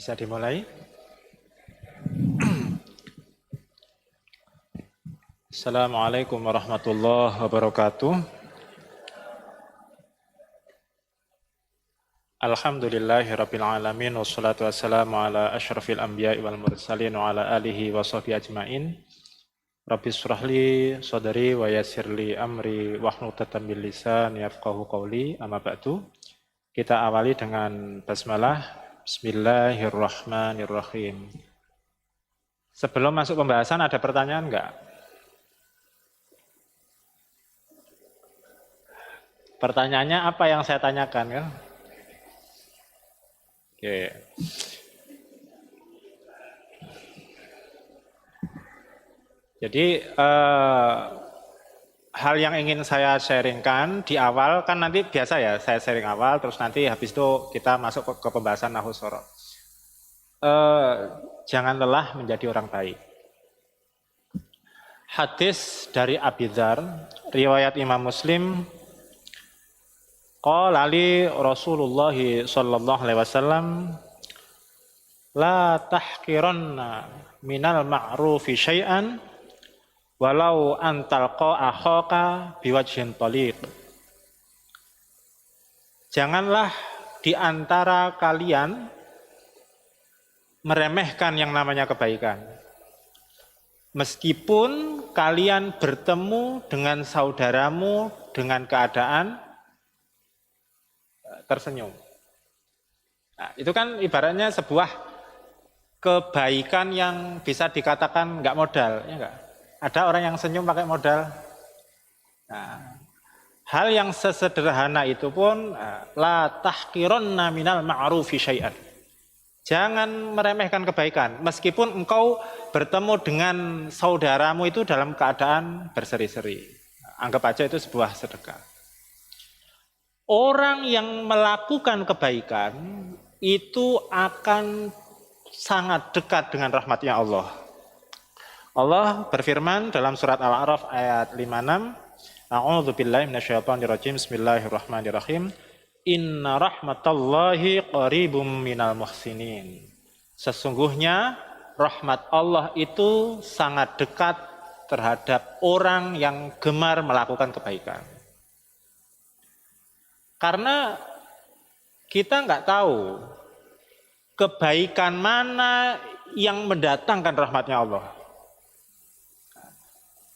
Bisa dimulai. Assalamualaikum warahmatullahi wabarakatuh. Alhamdulillahirabbil alamin wassalatu wassalamu ala asyrafil anbiya'i wal mursalin wa ala alihi wa sahbihi ajmain. Rabbi shrahli sadri wa yassirli amri wahlul 'uqdatam min lisani yafqahu qawli. Amma ba'du. Kita awali dengan basmalah. Bismillahirrahmanirrahim. Sebelum masuk pembahasan ada pertanyaan enggak? Pertanyaannya apa yang saya tanyakan kan? Oke. Jadi hal yang ingin saya sharingkan di awal, kan nanti biasa ya saya sharing awal, terus nanti habis itu kita masuk ke pembahasan nahwu shoroh. Jangan lelah menjadi orang baik. Hadis dari Abi Dzar, riwayat Imam Muslim, qala li Rasulullah sallallahu alaihi wasallam, la tahqiranna minal ma'rufi syai'an walau antalqa akhaka biwajhin thaliq. Janganlah di antara kalian meremehkan yang namanya kebaikan. Meskipun kalian bertemu dengan saudaramu dengan keadaan tersenyum. Nah, itu kan ibaratnya sebuah kebaikan yang bisa dikatakan enggak modal, ya enggak? Ada orang yang senyum pakai modal. Nah, hal yang sesederhana itu pun la tahqiranna minal ma'rufi syai'an. Jangan meremehkan kebaikan meskipun engkau bertemu dengan saudaramu itu dalam keadaan berseri-seri. Anggap aja itu sebuah sedekah. Orang yang melakukan kebaikan itu akan sangat dekat dengan rahmatnya Allah. Allah berfirman dalam surat Al-A'raf ayat 56, A'udzubillahi minasyaitonirrajim, Bismillahirrahmanirrahim. Inna rahmatallahi qaribum minal muhsinin. Sesungguhnya rahmat Allah itu sangat dekat terhadap orang yang gemar melakukan kebaikan. Karena kita nggak tahu kebaikan mana yang mendatangkan rahmatnya Allah.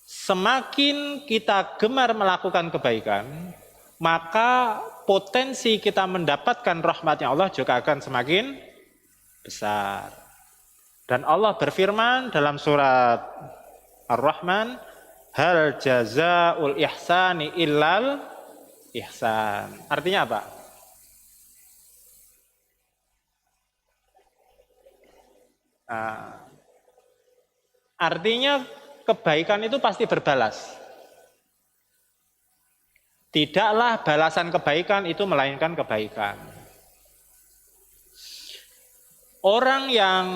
Semakin kita gemar melakukan kebaikan, maka potensi kita mendapatkan rahmatnya Allah juga akan semakin besar. Dan Allah berfirman dalam surat Ar-Rahman, hal jazaa'ul ihsani illal ihsan. Artinya apa? Artinya kebaikan itu pasti berbalas. Tidaklah balasan kebaikan itu melainkan kebaikan. Orang yang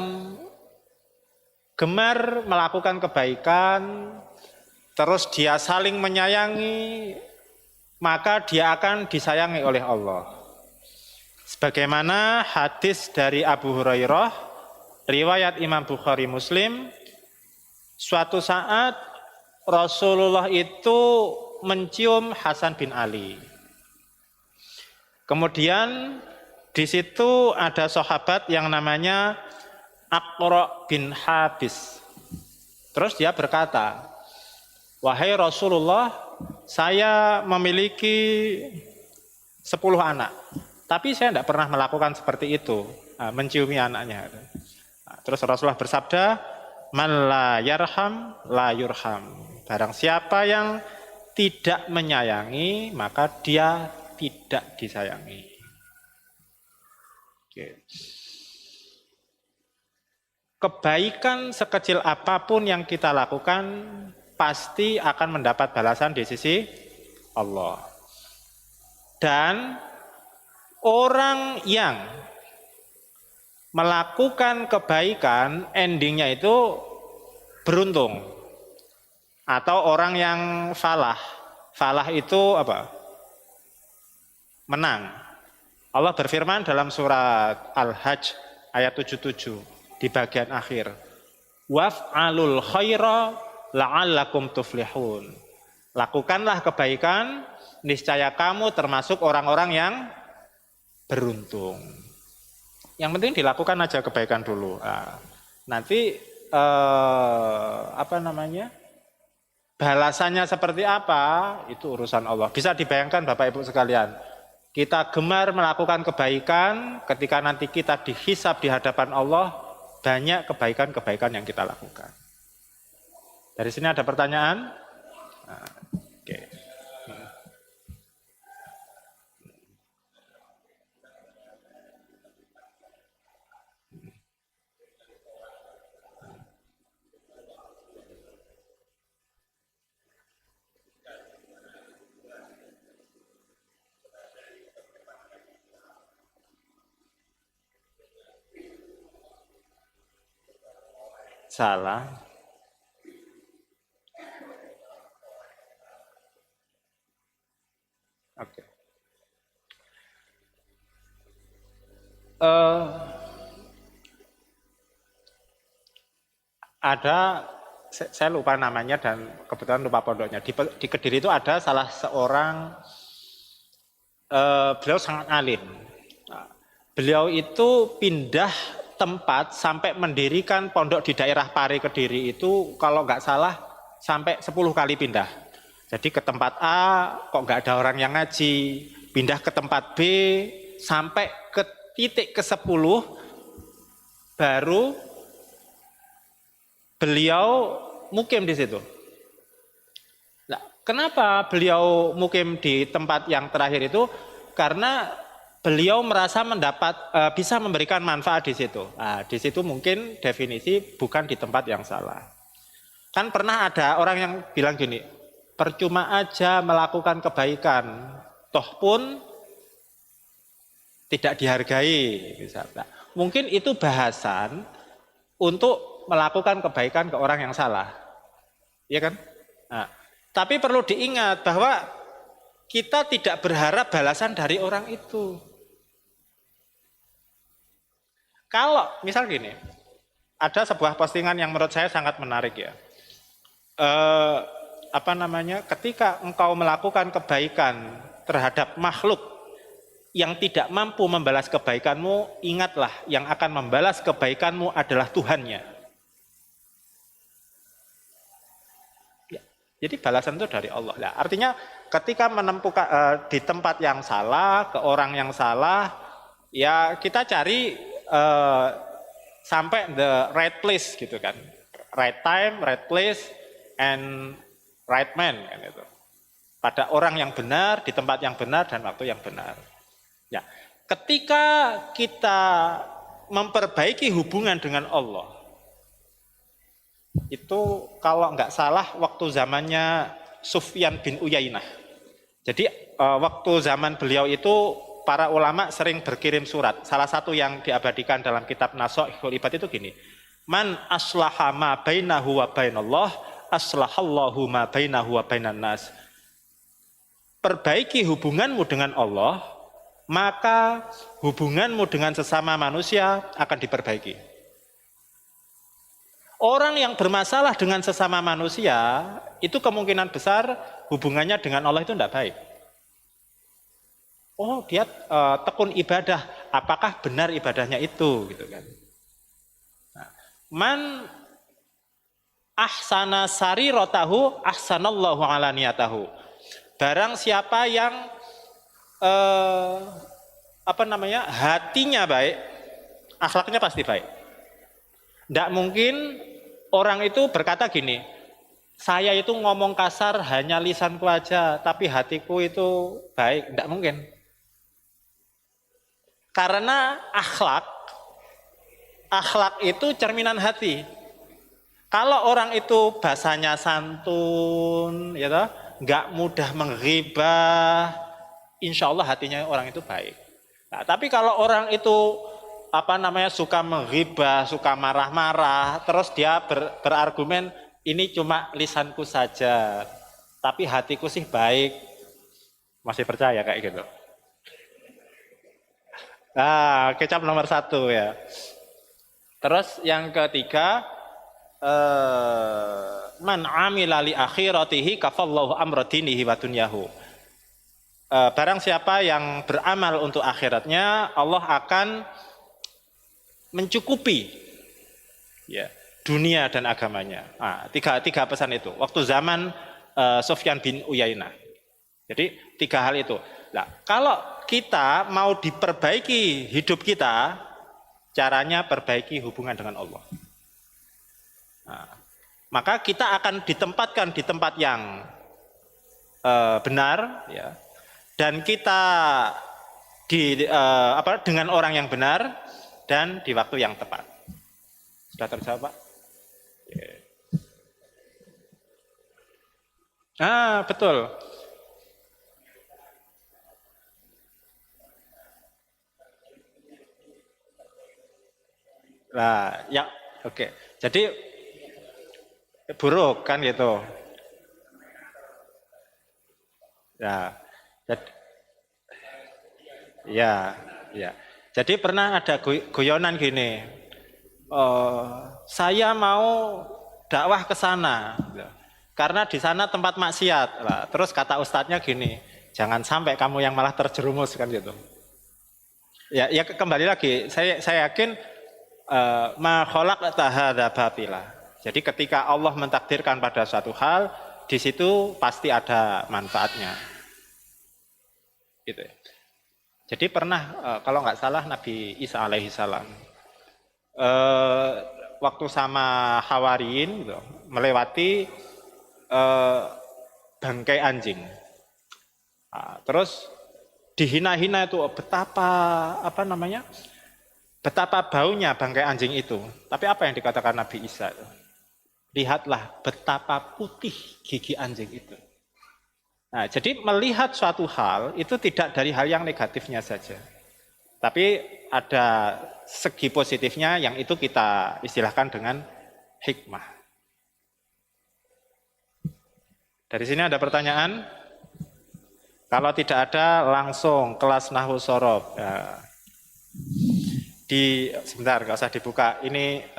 gemar melakukan kebaikan, terus dia saling menyayangi, maka dia akan disayangi oleh Allah. Sebagaimana hadis dari Abu Hurairah, riwayat Imam Bukhari Muslim, suatu saat Rasulullah itu mencium Hasan bin Ali. Kemudian di situ ada sahabat yang namanya Aqra bin Habis. Terus dia berkata, wahai Rasulullah, saya memiliki 10 anak, tapi saya tidak pernah melakukan seperti itu, menciumi anaknya. Terus Rasulullah bersabda, man la yarham la yurham. Barang siapa yang tidak menyayangi, maka dia tidak disayangi. Oke. Kebaikan sekecil apapun yang kita lakukan pasti akan mendapat balasan di sisi Allah. Dan orang yang melakukan kebaikan endingnya itu beruntung. Atau orang yang falah. Falah itu apa? Menang. Allah berfirman dalam surat Al-Hajj ayat 77 di bagian akhir. Waf'alul khaira la'allakum tuflihun. Lakukanlah kebaikan, niscaya kamu termasuk orang-orang yang beruntung. Yang penting dilakukan aja kebaikan dulu. Nah, nanti balasannya seperti apa itu urusan Allah. Bisa dibayangkan Bapak Ibu sekalian, kita gemar melakukan kebaikan, ketika nanti kita dihisab di hadapan Allah, banyak kebaikan-kebaikan yang kita lakukan. Dari sini ada pertanyaan? Nah, oke. Salah. Oke. Ada, saya lupa namanya dan kebetulan lupa pondoknya. Di Kediri itu ada salah seorang, beliau sangat alim. Beliau itu pindah tempat sampai mendirikan pondok di daerah Pare Kediri itu kalau nggak salah sampai 10 kali pindah. Jadi ke tempat A kok nggak ada orang yang ngaji, pindah ke tempat B sampai ke titik ke-10 baru beliau mukim di situ. Nah, kenapa beliau mukim di tempat yang terakhir itu? Karena beliau merasa bisa memberikan manfaat di situ. Nah, di situ mungkin definisi bukan di tempat yang salah. Kan pernah ada orang yang bilang gini, percuma aja melakukan kebaikan, toh pun tidak dihargai. Misalnya. Mungkin itu bahasan untuk melakukan kebaikan ke orang yang salah. Iya kan? Nah, tapi perlu diingat bahwa kita tidak berharap balasan dari orang itu. Kalau misal gini, ada sebuah postingan yang menurut saya sangat menarik ya. Ketika engkau melakukan kebaikan terhadap makhluk yang tidak mampu membalas kebaikanmu, ingatlah yang akan membalas kebaikanmu adalah Tuhannya. Jadi balasan itu dari Allah. Nah, artinya ketika menempuh di tempat yang salah, ke orang yang salah, ya kita cari sampai the right place gitu kan. Right time, right place, and right man kan itu. Pada orang yang benar, di tempat yang benar dan waktu yang benar. Ya, ketika kita memperbaiki hubungan dengan Allah, itu kalau nggak salah waktu zamannya Sufyan bin Uyainah. Jadi waktu zaman beliau itu para ulama sering berkirim surat. Salah satu yang diabadikan dalam kitab Nasoihul Ibad itu gini. Man aslaha ma bainahu wa bainallah aslahallahu ma bainahu wa bainan nas. Perbaiki hubunganmu dengan Allah, maka hubunganmu dengan sesama manusia akan diperbaiki. Orang yang bermasalah dengan sesama manusia, itu kemungkinan besar hubungannya dengan Allah itu tidak baik. Oh, dia tekun ibadah, apakah benar ibadahnya itu? Gitu kan. Nah, man ahsana sarirotahu ahsanallahu ala niyatahu. Barang siapa yang hatinya baik, akhlaknya pasti baik. Tidak mungkin orang itu berkata gini, saya itu ngomong kasar hanya lisanku aja, tapi hatiku itu baik. Tidak mungkin. Karena akhlak itu cerminan hati. Kalau orang itu bahasanya santun, ya toh, nggak mudah menghibah, insya Allah hatinya orang itu baik. Nah, tapi kalau orang itu suka menghibah, suka marah-marah, terus dia berargumen ini cuma lisanku saja, tapi hatiku sih baik, masih percaya kayak gitu? Kecap nomor 1 ya. Terus yang ketiga, man amila li akhiratihi kafallahu amra dinihi wa dunyahu. Barang siapa yang beramal untuk akhiratnya, Allah akan mencukupi ya dunia dan agamanya. Tiga pesan itu. Waktu zaman Sufyan bin Uyainah. Jadi tiga hal itu. Nah, kalau kita mau diperbaiki hidup kita, caranya perbaiki hubungan dengan Allah. Nah, maka kita akan ditempatkan di tempat yang benar, ya, dan kita dengan orang yang benar dan di waktu yang tepat. Sudah terjawab, Pak? Betul. Nah, ya, oke. Jadi buruk kan gitu. Ya, ya, ya. Jadi pernah ada guyonan gini. Saya mau dakwah ke sana, karena di sana tempat maksiat. Nah, terus kata ustadznya gini, jangan sampai kamu yang malah terjerumus kan gitu. Ya kembali lagi, saya yakin ma khalaqta hadza batila. Jadi ketika Allah mentakdirkan pada suatu hal, di situ pasti ada manfaatnya. Gitu. Jadi pernah kalau nggak salah Nabi Isa alaihissalam waktu sama Hawariin gitu, melewati bangkai anjing. Terus dihina-hina itu betapa baunya bangkai anjing itu. Tapi apa yang dikatakan Nabi Isa? Lihatlah betapa putih gigi anjing itu. Nah, jadi melihat suatu hal itu tidak dari hal yang negatifnya saja. Tapi ada segi positifnya yang itu kita istilahkan dengan hikmah. Dari sini ada pertanyaan? Kalau tidak ada langsung kelas Nahwu Shorof. Ya. Sebentar, nggak usah dibuka. Ini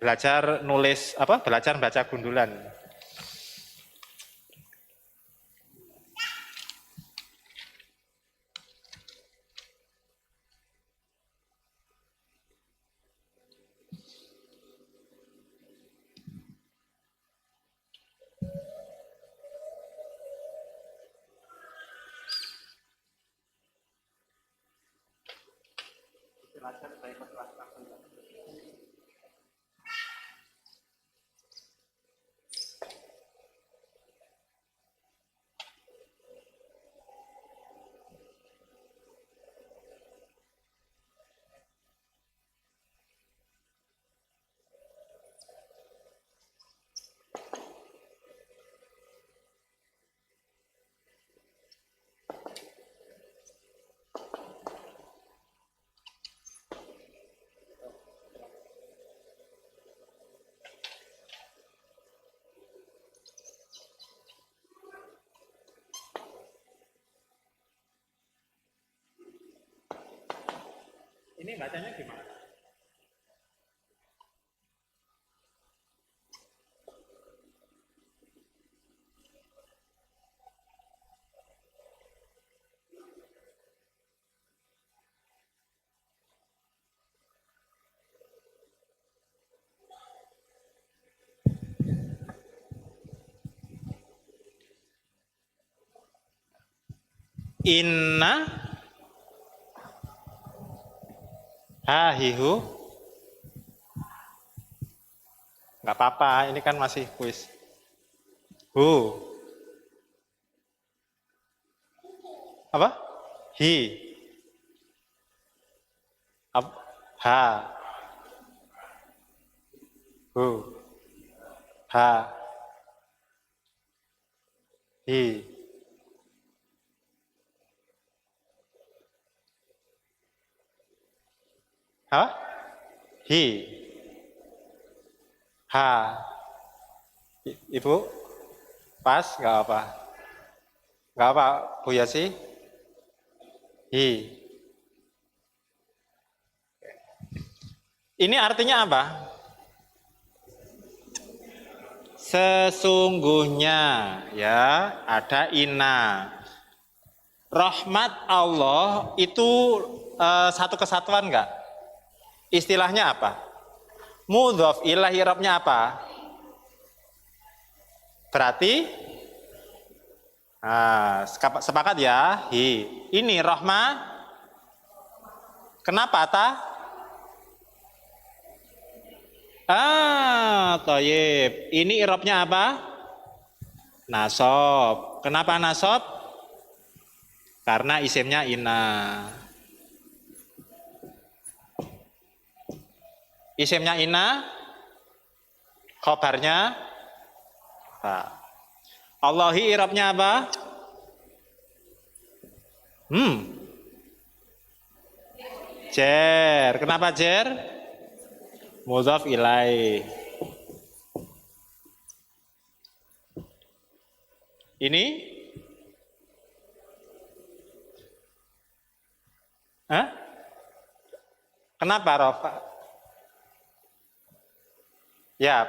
belajar nulis belajar baca gundulan. Ini bacanya gimana? Inna hahihu. Nggak apa-apa, ini kan masih kuis. Hu. Apa? Hi. Ha. Hu. Ha. Hi. Apa? Hi. Ha. Ibu? Pas? Nggak apa? Nggak apa, Bu Yasi? Hi. Ini artinya apa? Sesungguhnya ya ada inna. Rahmat Allah itu satu kesatuan enggak? Istilahnya apa? Mudhof ilahi irobnya apa? Berarti sepakat ya. Ini rahmah. Kenapa ta? Toyib. Ini irobnya apa? Nasob. Kenapa nasob? Karena isimnya inna. Isimnya inna, khobarnya Allahi irobnya apa? Jer. Kenapa jer? Mudhof ilaih. Ini? Hah? Kenapa Rofa? Ya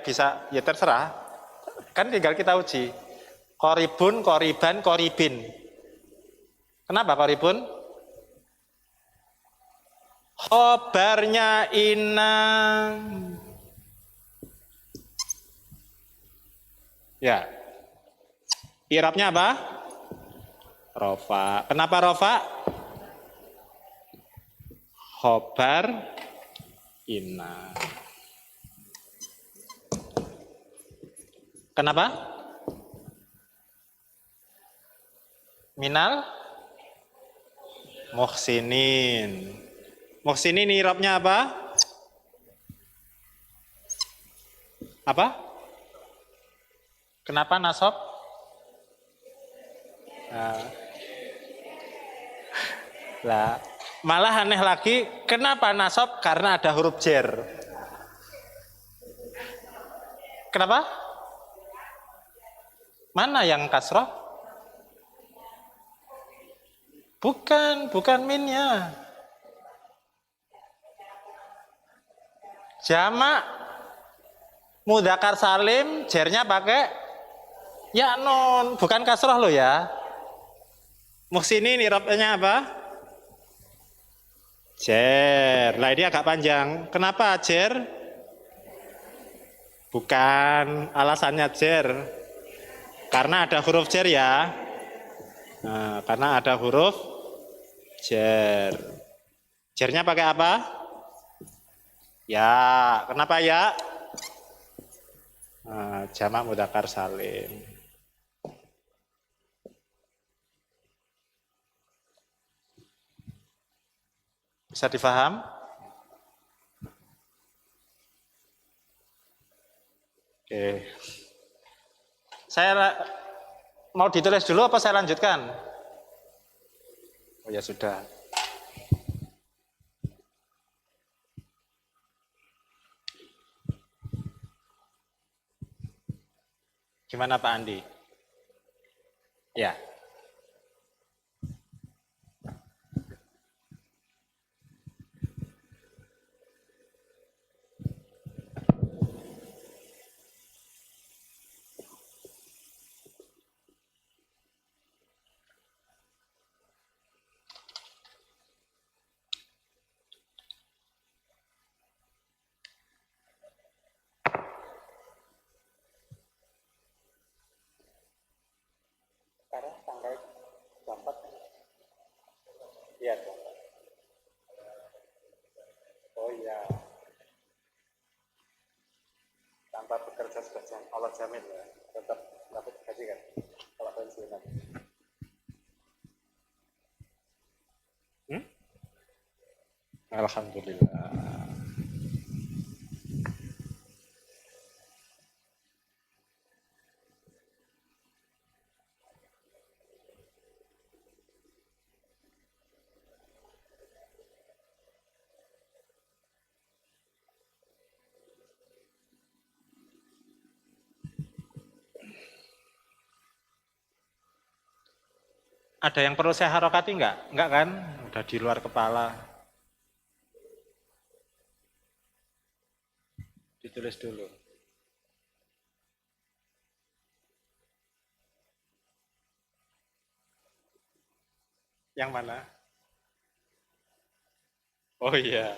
bisa, ya terserah. Kan tinggal kita uji. Koribun, koriban, koribin. Kenapa koribun? Khobarnya inna. Ya. Irabnya apa? Rofa. Kenapa rofa? Khobar inna. Kenapa? Minal muhsinin. Muhsinin irabnya apa? Apa? Kenapa nasab? Lah, malah aneh lagi, kenapa nasab? Karena ada huruf jer. Kenapa? Mana yang kasroh? Bukan minnya. Jamak mudzakkar salim, jernya pakai ya non, bukan kasroh lo ya. Muhsinin irabnya apa? Jer. Lah ini agak panjang. Kenapa jer? Bukan alasannya jer. Karena ada huruf jer ya. Nah, karena ada huruf jer. Jernya pakai apa? Ya. Kenapa ya? Jamak mudzakkar salim. Bisa difaham? Oke. Saya mau ditulis dulu apa saya lanjutkan? Oh ya sudah. Gimana Pak Andi? Ya. Sekarang tanggal 24. Iya. Oh iya. Tanpa bekerja sebagian Allah jamin ya. Tetap dapat gaji kan? Kalau pensiunan. Alhamdulillah. Ada yang perlu saya harokati enggak? Enggak kan? Udah di luar kepala. Ditulis dulu. Yang mana? Oh iya.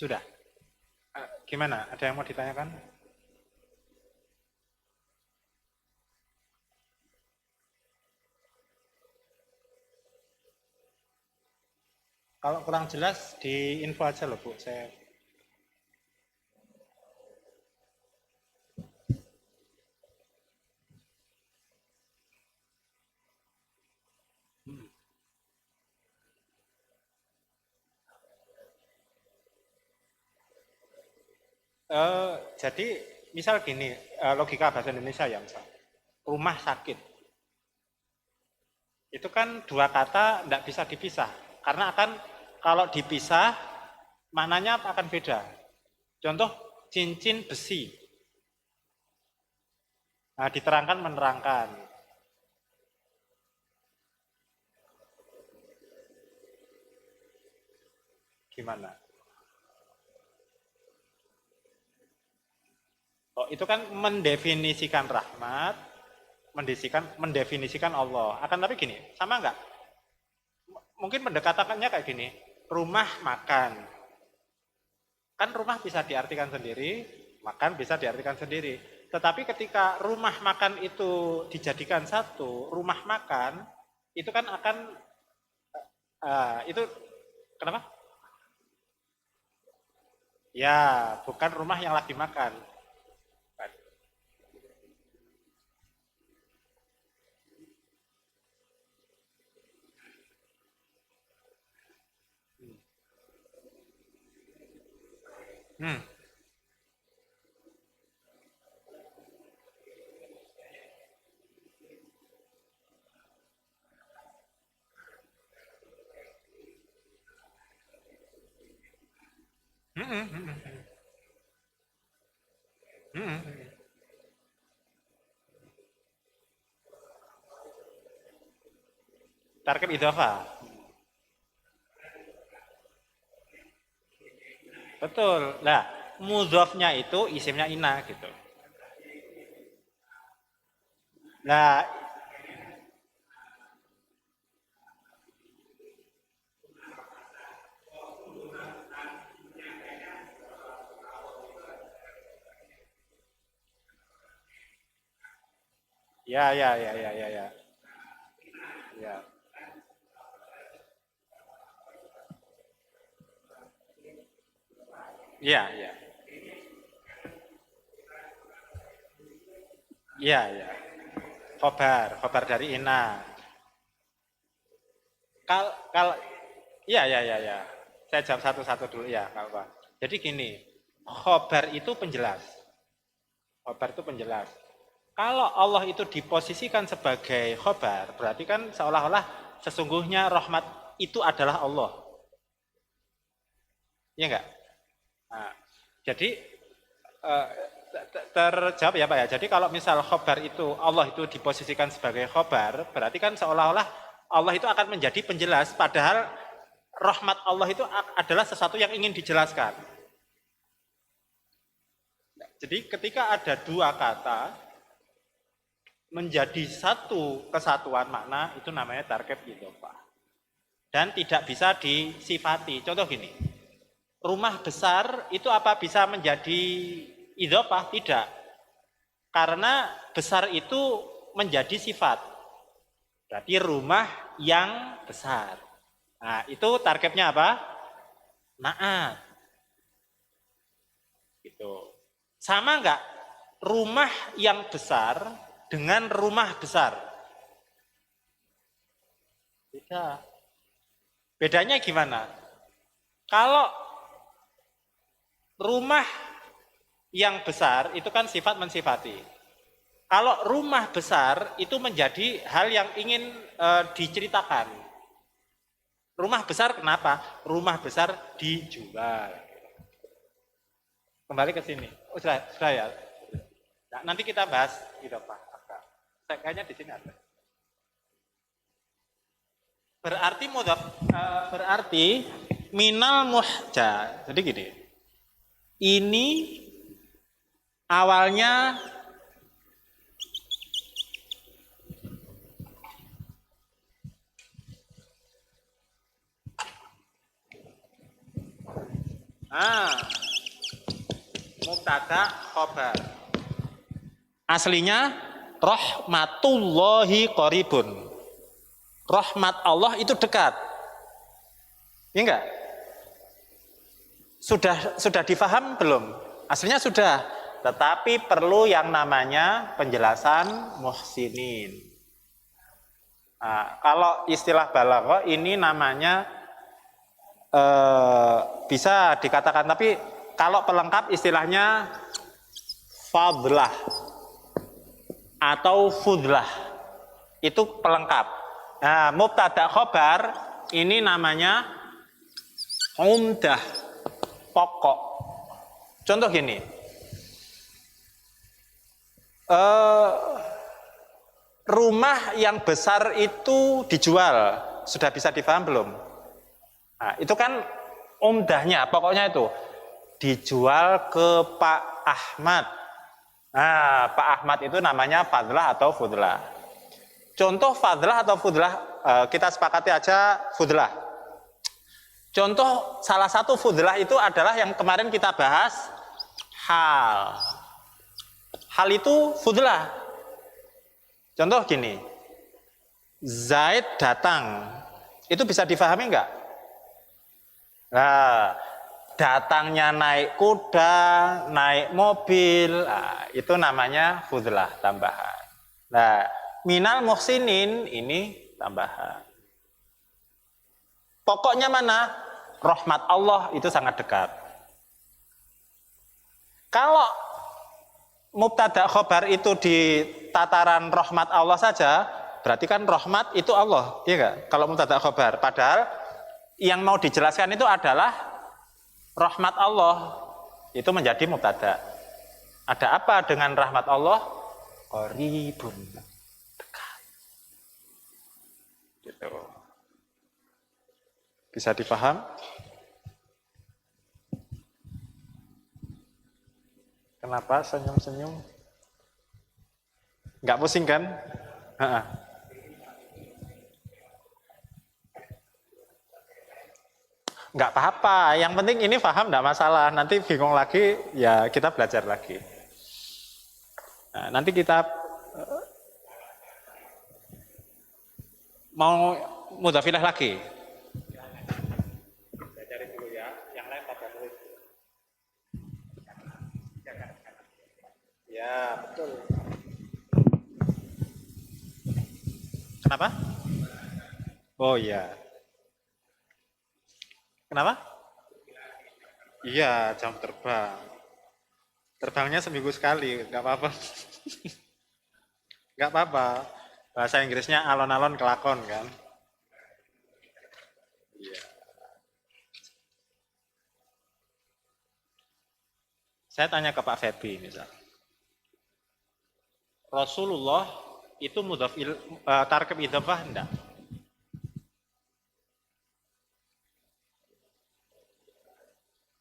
Sudah. Gimana? Ada yang mau ditanyakan? Kalau kurang jelas di info aja loh Bu. Saya jadi misal gini, logika bahasa Indonesia ya misal. Rumah sakit. Itu kan dua kata tidak bisa dipisah. Karena akan kalau dipisah maknanya akan beda. Contoh cincin besi. Nah, diterangkan menerangkan. Gimana? Oh, itu kan mendefinisikan rahmat, mendefinisikan Allah. Akan tapi gini, sama enggak? Mungkin pendekatannya kayak gini, rumah makan. Kan rumah bisa diartikan sendiri, makan bisa diartikan sendiri. Tetapi ketika rumah makan itu dijadikan satu, rumah makan, itu kan akan, itu kenapa? Ya, bukan rumah yang lagi makan. Hmm. Hmm. Hmm. Hmm. Hmm. Hmm. Tarkib idhofah. Betul. Nah, mudhofnya itu isimnya ina gitu. Nah, ya ya ya ya ya ya. Ya. Iya, iya. Iya, iya. Khobar dari ina. Kalau iya iya iya iya. Saya jawab satu-satu dulu ya, kalau Pak. Jadi gini, khobar itu penjelas. Khobar itu penjelas. Kalau Allah itu diposisikan sebagai khobar, berarti kan seolah-olah sesungguhnya rahmat itu adalah Allah. Iya enggak? Nah, jadi eh, terjawab ya Pak ya. Jadi kalau misal khobar itu Allah itu diposisikan sebagai khobar, berarti kan seolah-olah Allah itu akan menjadi penjelas, padahal rahmat Allah itu adalah sesuatu yang ingin dijelaskan. Jadi ketika ada dua kata menjadi satu kesatuan makna, itu namanya tarkib idhofah. Dan tidak bisa disifati. Contoh gini, rumah besar itu apa bisa menjadi idhofah? Tidak. Karena besar itu menjadi sifat. Berarti rumah yang besar. Nah, itu targetnya apa? Naat. Gitu. Sama enggak rumah yang besar dengan rumah besar? Beda. Bedanya gimana? Kalau rumah yang besar itu kan sifat mensifati. Kalau rumah besar itu menjadi hal yang ingin diceritakan. Rumah besar kenapa? Rumah besar dijual. Kembali ke sini. Oh, sudah ya. Nah, nanti kita bahas gitu Pak. Kayaknya di sini ada. Berarti mudhaf berarti minal muhja. Jadi gini. Ini awalnya Ah, mubtada khobar. Aslinya rahmatullahi qaribun. Rahmat Allah itu dekat. Ya enggak? Sudah difaham belum? Aslinya sudah, tetapi perlu yang namanya penjelasan muhsinin. Nah, kalau istilah balaghah ini namanya bisa dikatakan, tapi kalau pelengkap istilahnya fadlah atau fudlah, itu pelengkap. Nah, mubtada khobar ini namanya umdah, pokok. Contoh gini, rumah yang besar itu dijual, sudah bisa dipaham belum? Nah, itu kan umdahnya, pokoknya itu dijual ke Pak Ahmad. Nah, Pak Ahmad itu namanya fadlah atau fudlah. Contoh fadlah atau fudlah, kita sepakati aja fudlah. Contoh salah satu fudlah itu adalah yang kemarin kita bahas, hal. Hal itu fudlah. Contoh gini, Zaid datang, itu bisa difahami enggak? Nah, datangnya naik kuda, naik mobil, nah, itu namanya fudlah, tambahan. Nah, minal muhsinin ini tambahan. Pokoknya mana? Rahmat Allah itu sangat dekat. Kalau mubtada khobar itu di tataran rahmat Allah saja, berarti kan rahmat itu Allah, iya enggak? Kalau mubtada khobar, padahal yang mau dijelaskan itu adalah rahmat Allah, itu menjadi mubtada. Ada apa dengan rahmat Allah? Qaribun, dekat. Gitu. Bisa dipaham? Kenapa senyum-senyum? Enggak pusing kan? Enggak apa-apa, yang penting ini paham, enggak masalah. Nanti bingung lagi, ya kita belajar lagi. Nah, nanti kita mau mudzafilah lagi. Saya cari dulu ya, yang lain pada nulis. Ya, betul. Kenapa? Oh iya. Kenapa? Iya, jam terbang. Terbangnya seminggu sekali, nggak apa-apa. Nggak apa-apa. Bahasa Inggrisnya alon-alon kelakon kan. Iya. Saya tanya ke Pak Febi misal. Rasulullah itu mudhaf tarkib idhofah enggak?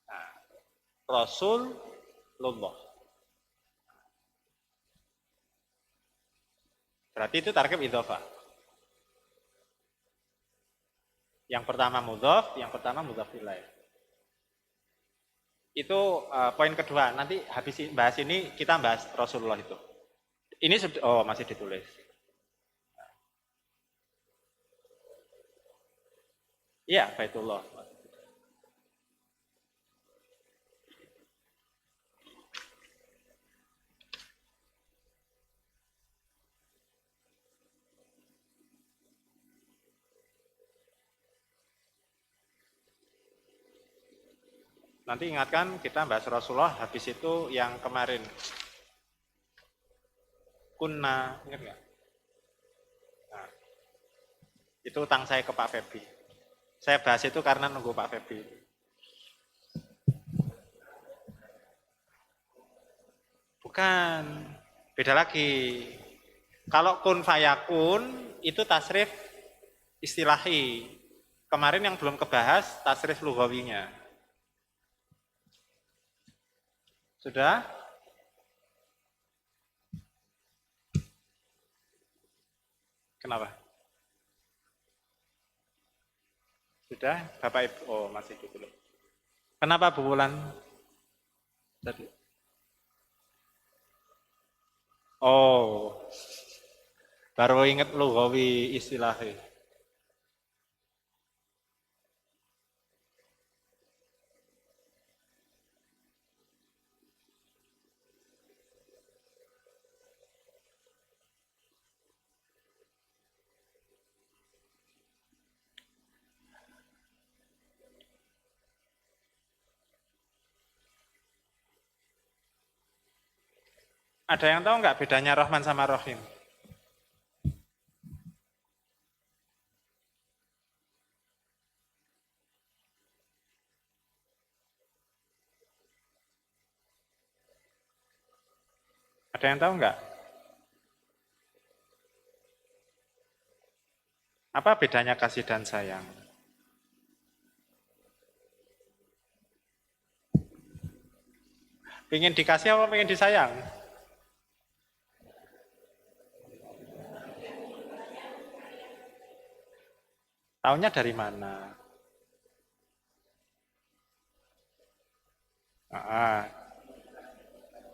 Nah, Rasulullah. Berarti itu tarkib idhofah. Yang pertama mudhaf, yang pertama mudhaf ilaih. Itu poin kedua. Nanti habis bahas ini kita bahas Rasulullah itu. Ini masih ditulis. Iya, Baitullah. Nanti ingatkan kita bahas Rasulullah, habis itu yang kemarin. Kunna, ingat nggak? Nah, itu utang saya ke Pak Febi. Saya bahas itu karena nunggu Pak Febi. Bukan, beda lagi. Kalau kun fayakun itu tasrif istilahi. Kemarin yang belum kebahas tasrif lughawinya. Sudah? Kenapa? Sudah? Bapak Ibu, masih gitu loh. Kenapa Bu Wulan? Tadi. Oh, baru inget lugawi istilahnya. Ada yang tahu nggak bedanya Rahman sama Rahim? Ada yang tahu nggak? Apa bedanya kasih dan sayang? Pengen dikasih apa pengen disayang? Taunya dari mana?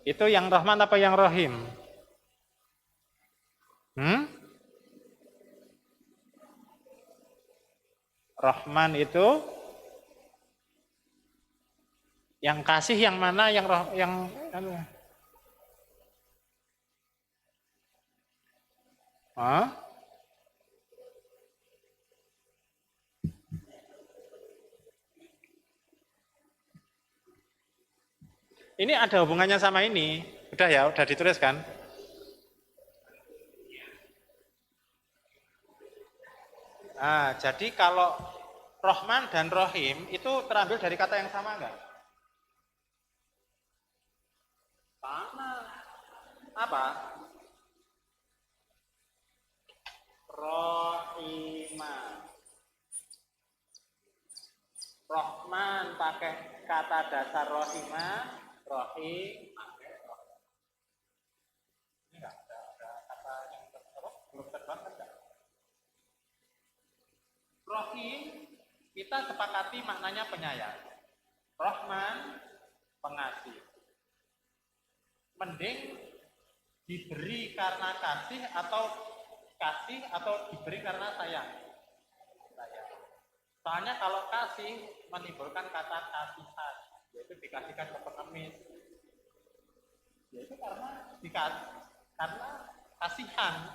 Itu yang Rahman apa yang Rahim? Rahman itu yang kasih yang mana yang Ini ada hubungannya sama ini. Udah ya, udah ditulis kan? Nah, jadi kalau Rahman dan Rahim itu terambil dari kata yang sama enggak? Sama. Apa? Rahimah. Rahman pakai kata dasar Rahimah, Rahim pakai Rahim. Ini enggak ada kata yang belum terbang enggak? Rahim kita sepakati maknanya penyayang. Rahman pengasih. Mending diberi karena kasih atau diberi karena sayang. Soalnya kalau kasih menimbulkan kata kasihan, yaitu dikasihkan ke pengemis. Yaitu karena kasihan.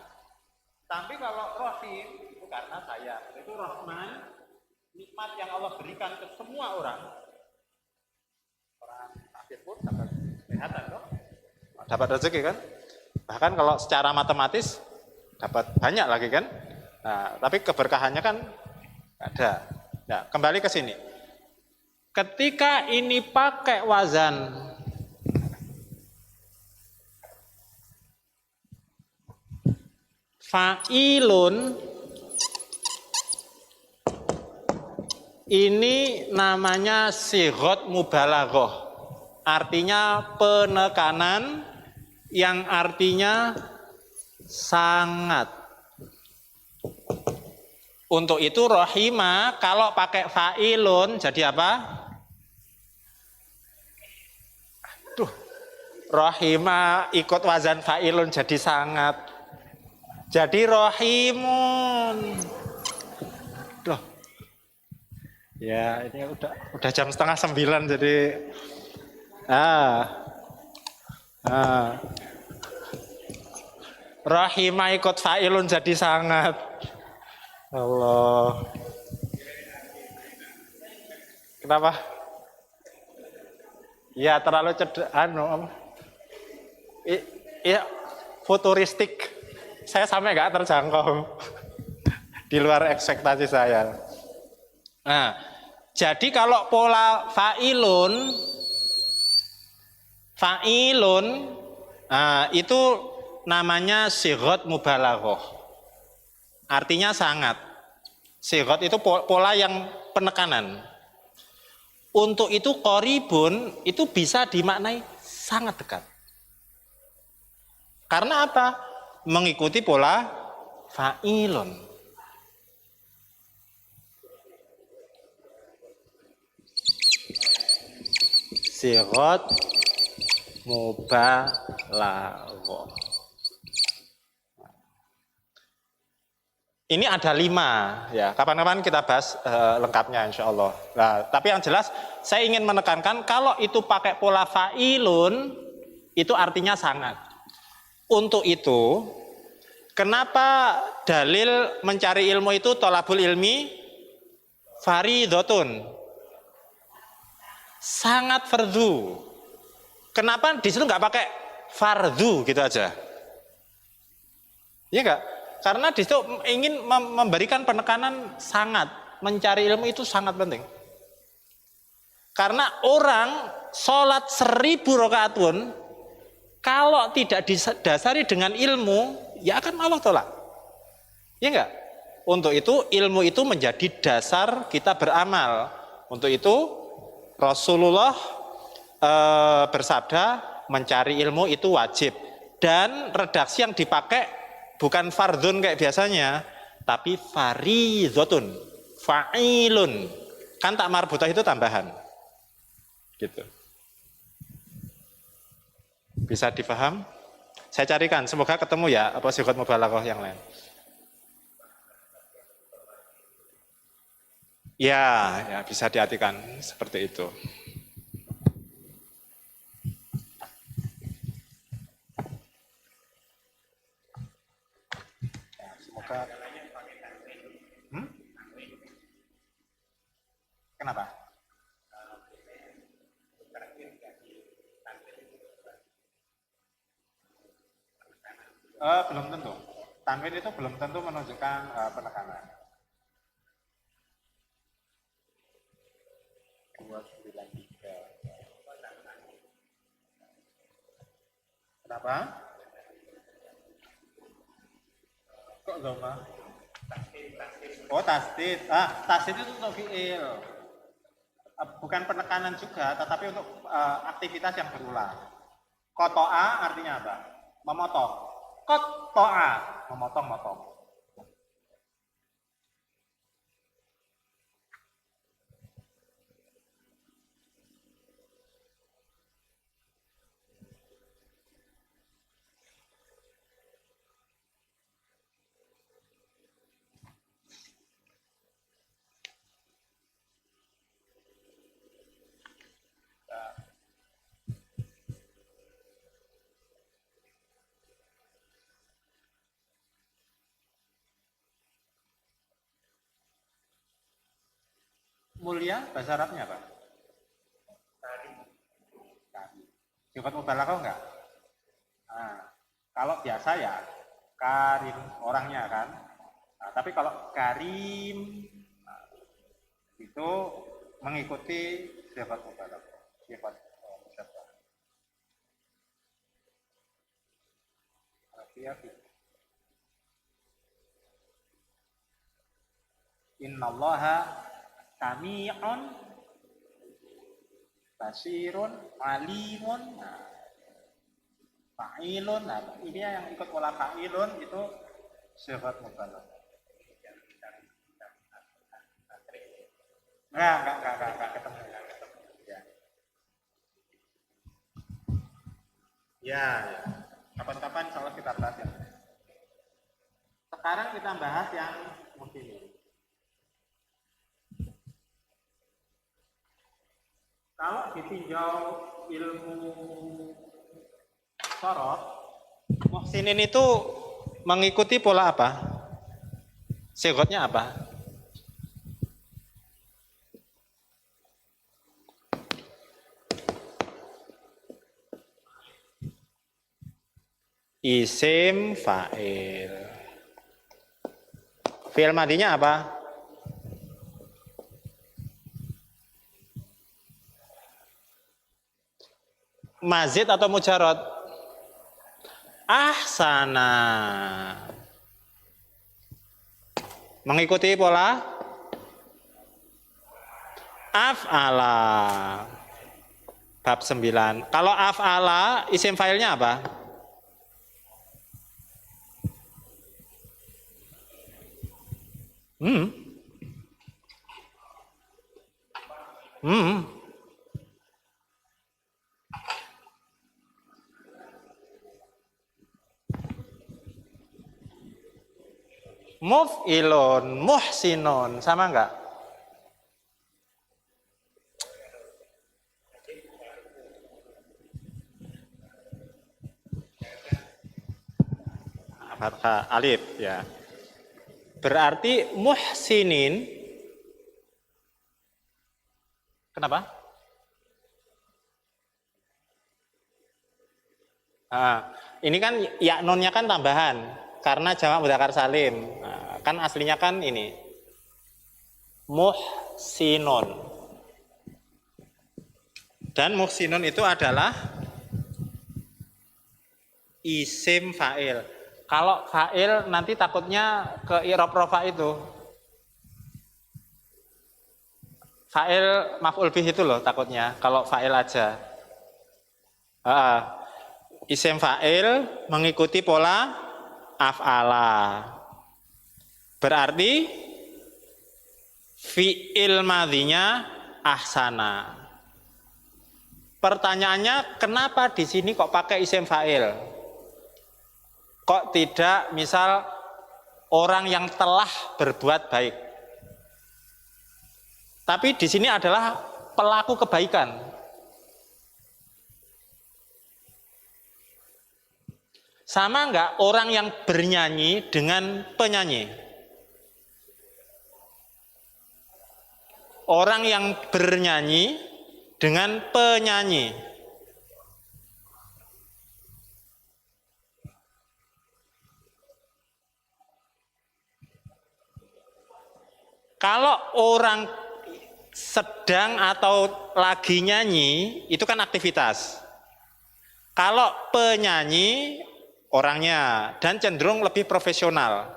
Tapi kalau Rahim itu karena sayang. Itu Rahman, nikmat yang Allah berikan ke semua orang. Orang kafir pun dapat kesehatan loh. Dapat rezeki kan? Bahkan kalau secara matematis dapat banyak lagi kan? Nah, tapi keberkahannya kan ada. Nah, kembali ke sini. Ketika ini pakai wazan fa'ilun, ini namanya sighot mubalaghah. Artinya penekanan yang artinya sangat. Untuk itu rohima kalau pakai fa'ilun jadi apa? Rohima ikut wazan fa'ilun jadi sangat. Jadi rohimun. Duh. Ya ini udah jam 8:30 jadi Rahimah ikut fa'ilun jadi sangat. Allah. Kenapa? Ya terlalu ya futuristik. Saya sampai nggak terjangkau. Di luar ekspektasi saya. Nah, jadi kalau pola fa'ilun itu namanya sighot mubalaghah. Artinya sangat. Sighot itu pola yang penekanan. Untuk itu qoribun itu bisa dimaknai sangat dekat. Karena apa? Mengikuti pola fa'ilun. Sighat mubalaghah. Ini ada 5 ya. Kapan-kapan kita bahas lengkapnya insya Allah. Nah, tapi yang jelas saya ingin menekankan kalau itu pakai pola fa'ilun itu artinya sangat. Untuk itu kenapa dalil mencari ilmu itu tolabul ilmi faridotun, sangat fardu. Kenapa di situ nggak pakai fardu gitu aja? Iya nggak? Karena di situ ingin memberikan penekanan sangat, mencari ilmu itu sangat penting. Karena orang sholat 1000 rakaat pun kalau tidak didasari dengan ilmu, ya akan Allah tolak. Iya enggak? Untuk itu ilmu itu menjadi dasar kita beramal. Untuk itu Rasulullah bersabda mencari ilmu itu wajib. Dan redaksi yang dipakai bukan fardun kayak biasanya, tapi faridotun, fa'ilun. Kan tak marbutah itu tambahan. Gitu. Bisa dipaham? Saya carikan, semoga ketemu ya apa sighat mubalaghah yang lain. Ya bisa diartikan seperti itu. Ya, semoga. Kenapa? Belum tentu. Tanwin itu belum tentu menunjukkan penekanan. 293. Kenapa? Kok doma? Oh tasdid. Tasdid itu untuk fiil. Bukan penekanan juga, tetapi untuk aktivitas yang berulang. Kotoa artinya apa? Memotong. Kotoa, memotong-motong. Mulia bahasa Arabnya apa? Sifat mubalaghah enggak? Nah, kalau biasa ya karim orangnya kan. Nah, tapi kalau karim itu mengikuti sifat mubalaghah, sifat musyabbah. Innallaha sami'un basirun alimun. Fa'ilun, ini yang ikut pola fa'ilun itu sifat mubalaghah. Enggak ketemu. Ya. Kapan-kapan insya Allah kita bahas ya. Sekarang kita bahas yang muslimin. Kalau ditinjau ilmu sorot, muhsinin itu mengikuti pola apa? Sighatnya apa? Isim fa'il. Fi'il madinya apa? Mazid atau mujarad? Ahsana. Mengikuti pola af'ala. Bab 9. Kalau af'ala isim fa'ilnya apa? muf'ilun, muhsinun, sama enggak? Fathah alif ya. Berarti muhsinin, kenapa? Ini kan ya nonnya kan tambahan karena jamak mudzakkar salim. Kan aslinya kan ini muhsinun. Dan muhsinun itu adalah isim fa'il. Kalau fa'il nanti takutnya ke i'rab rofa itu. Fa'il maf'ul bih itu loh takutnya kalau fa'il aja. Isim fa'il mengikuti pola af'ala. Berarti fi'il madhinya ahsana. Pertanyaannya, kenapa di sini kok pakai isim fa'il? Kok tidak misal orang yang telah berbuat baik? Tapi di sini adalah pelaku kebaikan. Sama enggak orang yang bernyanyi dengan penyanyi? Orang yang bernyanyi dengan penyanyi. Kalau orang sedang atau lagi nyanyi, itu kan aktivitas. Kalau penyanyi, orangnya, dan cenderung lebih profesional.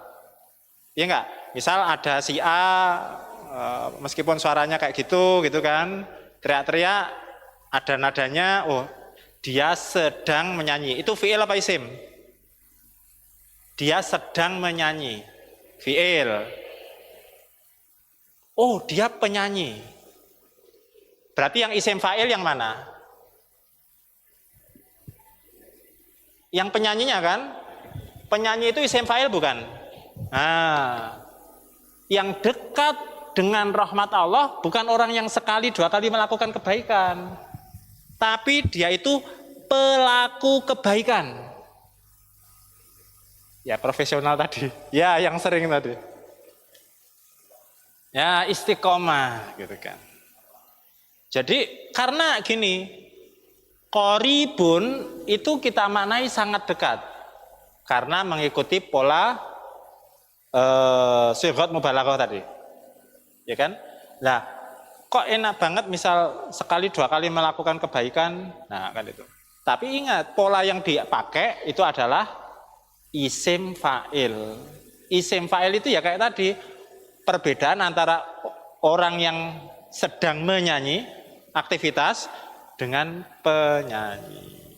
Ya enggak? Misal ada si A, meskipun suaranya kayak gitu kan, teriak-teriak, ada nadanya, oh dia sedang menyanyi. Itu fi'il apa isim? Dia sedang menyanyi. Fi'il. Oh, dia penyanyi. Berarti yang isim fa'il yang mana? Yang penyanyinya kan? Penyanyi itu isim fa'il bukan? Nah, yang dekat dengan rahmat Allah bukan orang yang sekali dua kali melakukan kebaikan. Tapi dia itu pelaku kebaikan. Ya, profesional tadi. Ya, yang sering tadi. Ya, istiqomah gitu kan. Jadi karena gini, qoribun itu kita maknai sangat dekat. Karena mengikuti pola sighat mubalaghah tadi. Ya kan? Nah, kok enak banget misal sekali dua kali melakukan kebaikan, nah kan itu. Tapi ingat, pola yang dipakai itu adalah isim fa'il. Isim fa'il itu ya kayak tadi, perbedaan antara orang yang sedang menyanyi, aktivitas, dengan penyanyi.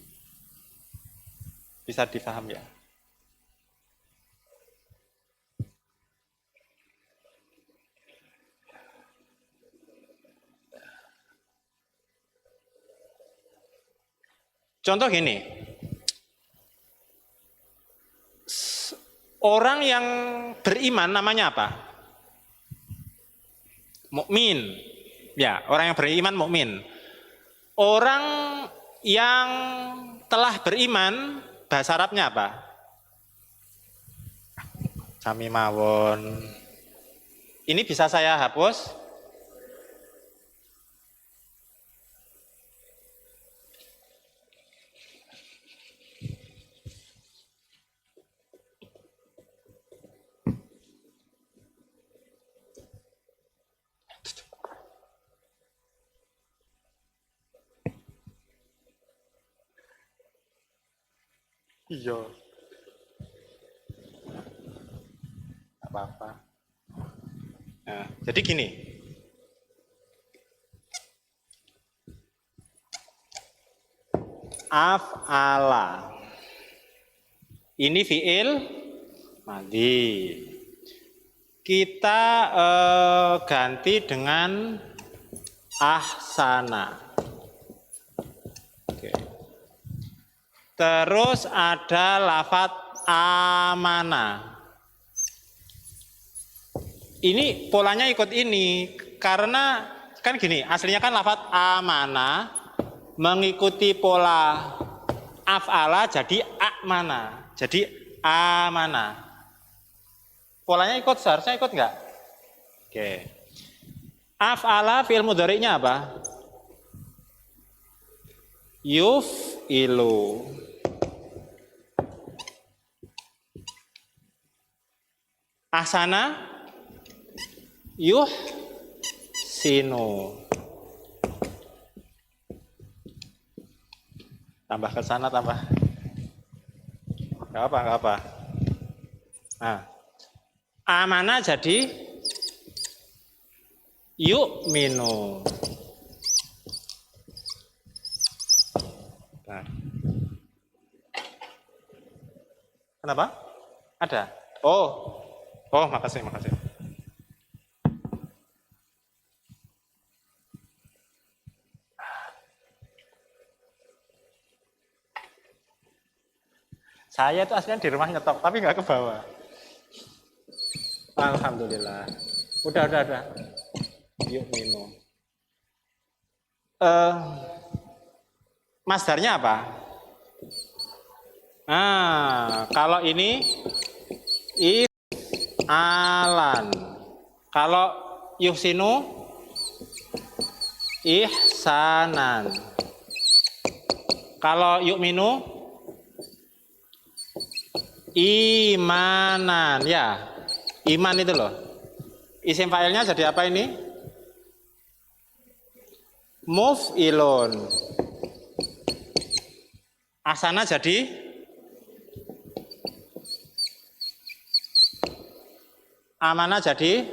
Bisa difaham ya? Contoh gini, orang yang beriman namanya apa? Mukmin. Ya, orang yang beriman mukmin. Orang yang telah beriman bahasa Arabnya apa? Sami mawon. Ini bisa saya hapus? Iya. Apa-apa. Nah, jadi gini. Af'ala. Ini fi'il madhi. Kita ganti dengan ahsana. Oke. Terus ada lafadz amana. Ini polanya ikut ini karena kan gini, aslinya kan lafadz amana mengikuti pola af'ala jadi amana. Jadi amana. Polanya ikut, seharusnya ikut nggak? Oke. Af'ala fi'il mudhari'nya apa? Yuf'ilu. Ahsana yuhsinu. Tambah ke sana, tambah. Gak apa, gak apa. Nah, amana jadi yu'minu. Nah. Kenapa? Ada? Oh, makasih, makasih. Saya itu aslinya di rumah nyetok, tapi nggak ke bawah. Alhamdulillah. Udah. Yuk minum. Masdarnya apa? Kalau ini alan. Kalau yuhsinu ihsanan. Kalau yu'minu imanan, ya. Iman itu loh. Isim fa'ilnya jadi apa ini? Muf'ilun. Ahsana jadi amanah jadi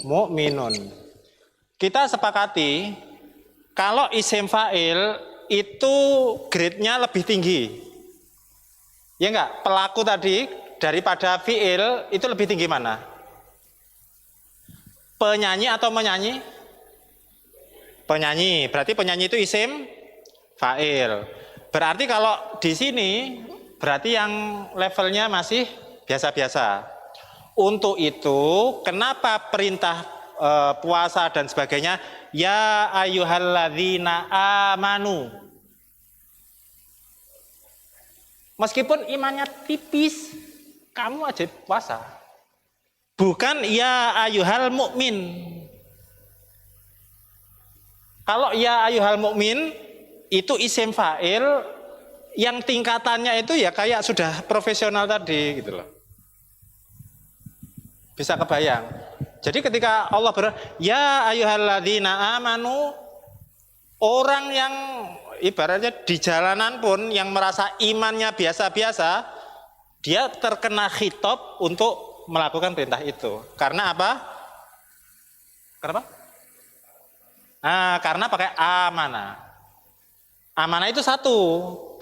mu'minun. Kita sepakati kalau isim fa'il itu grade-nya lebih tinggi. Ya enggak? Pelaku tadi daripada fi'il itu lebih tinggi mana? Penyanyi atau menyanyi? Penyanyi. Berarti penyanyi itu isim fa'il. Berarti kalau di sini berarti yang levelnya masih biasa-biasa. Untuk itu, kenapa perintah puasa dan sebagainya? Ya ayyuhalladzina amanu. Meskipun imannya tipis, kamu wajib puasa. Bukan ya ayyuhal mukmin. Kalau ya ayyuhal mukmin itu isim fa'il yang tingkatannya itu ya kayak sudah profesional tadi gitu loh. Bisa kebayang. Jadi ketika Allah ya ayyuhalladzina amanu, orang yang ibaratnya di jalanan pun yang merasa imannya biasa-biasa, dia terkena khitab untuk melakukan perintah itu. Karena apa? Kenapa? Karena pakai amanah. Amanah itu satu.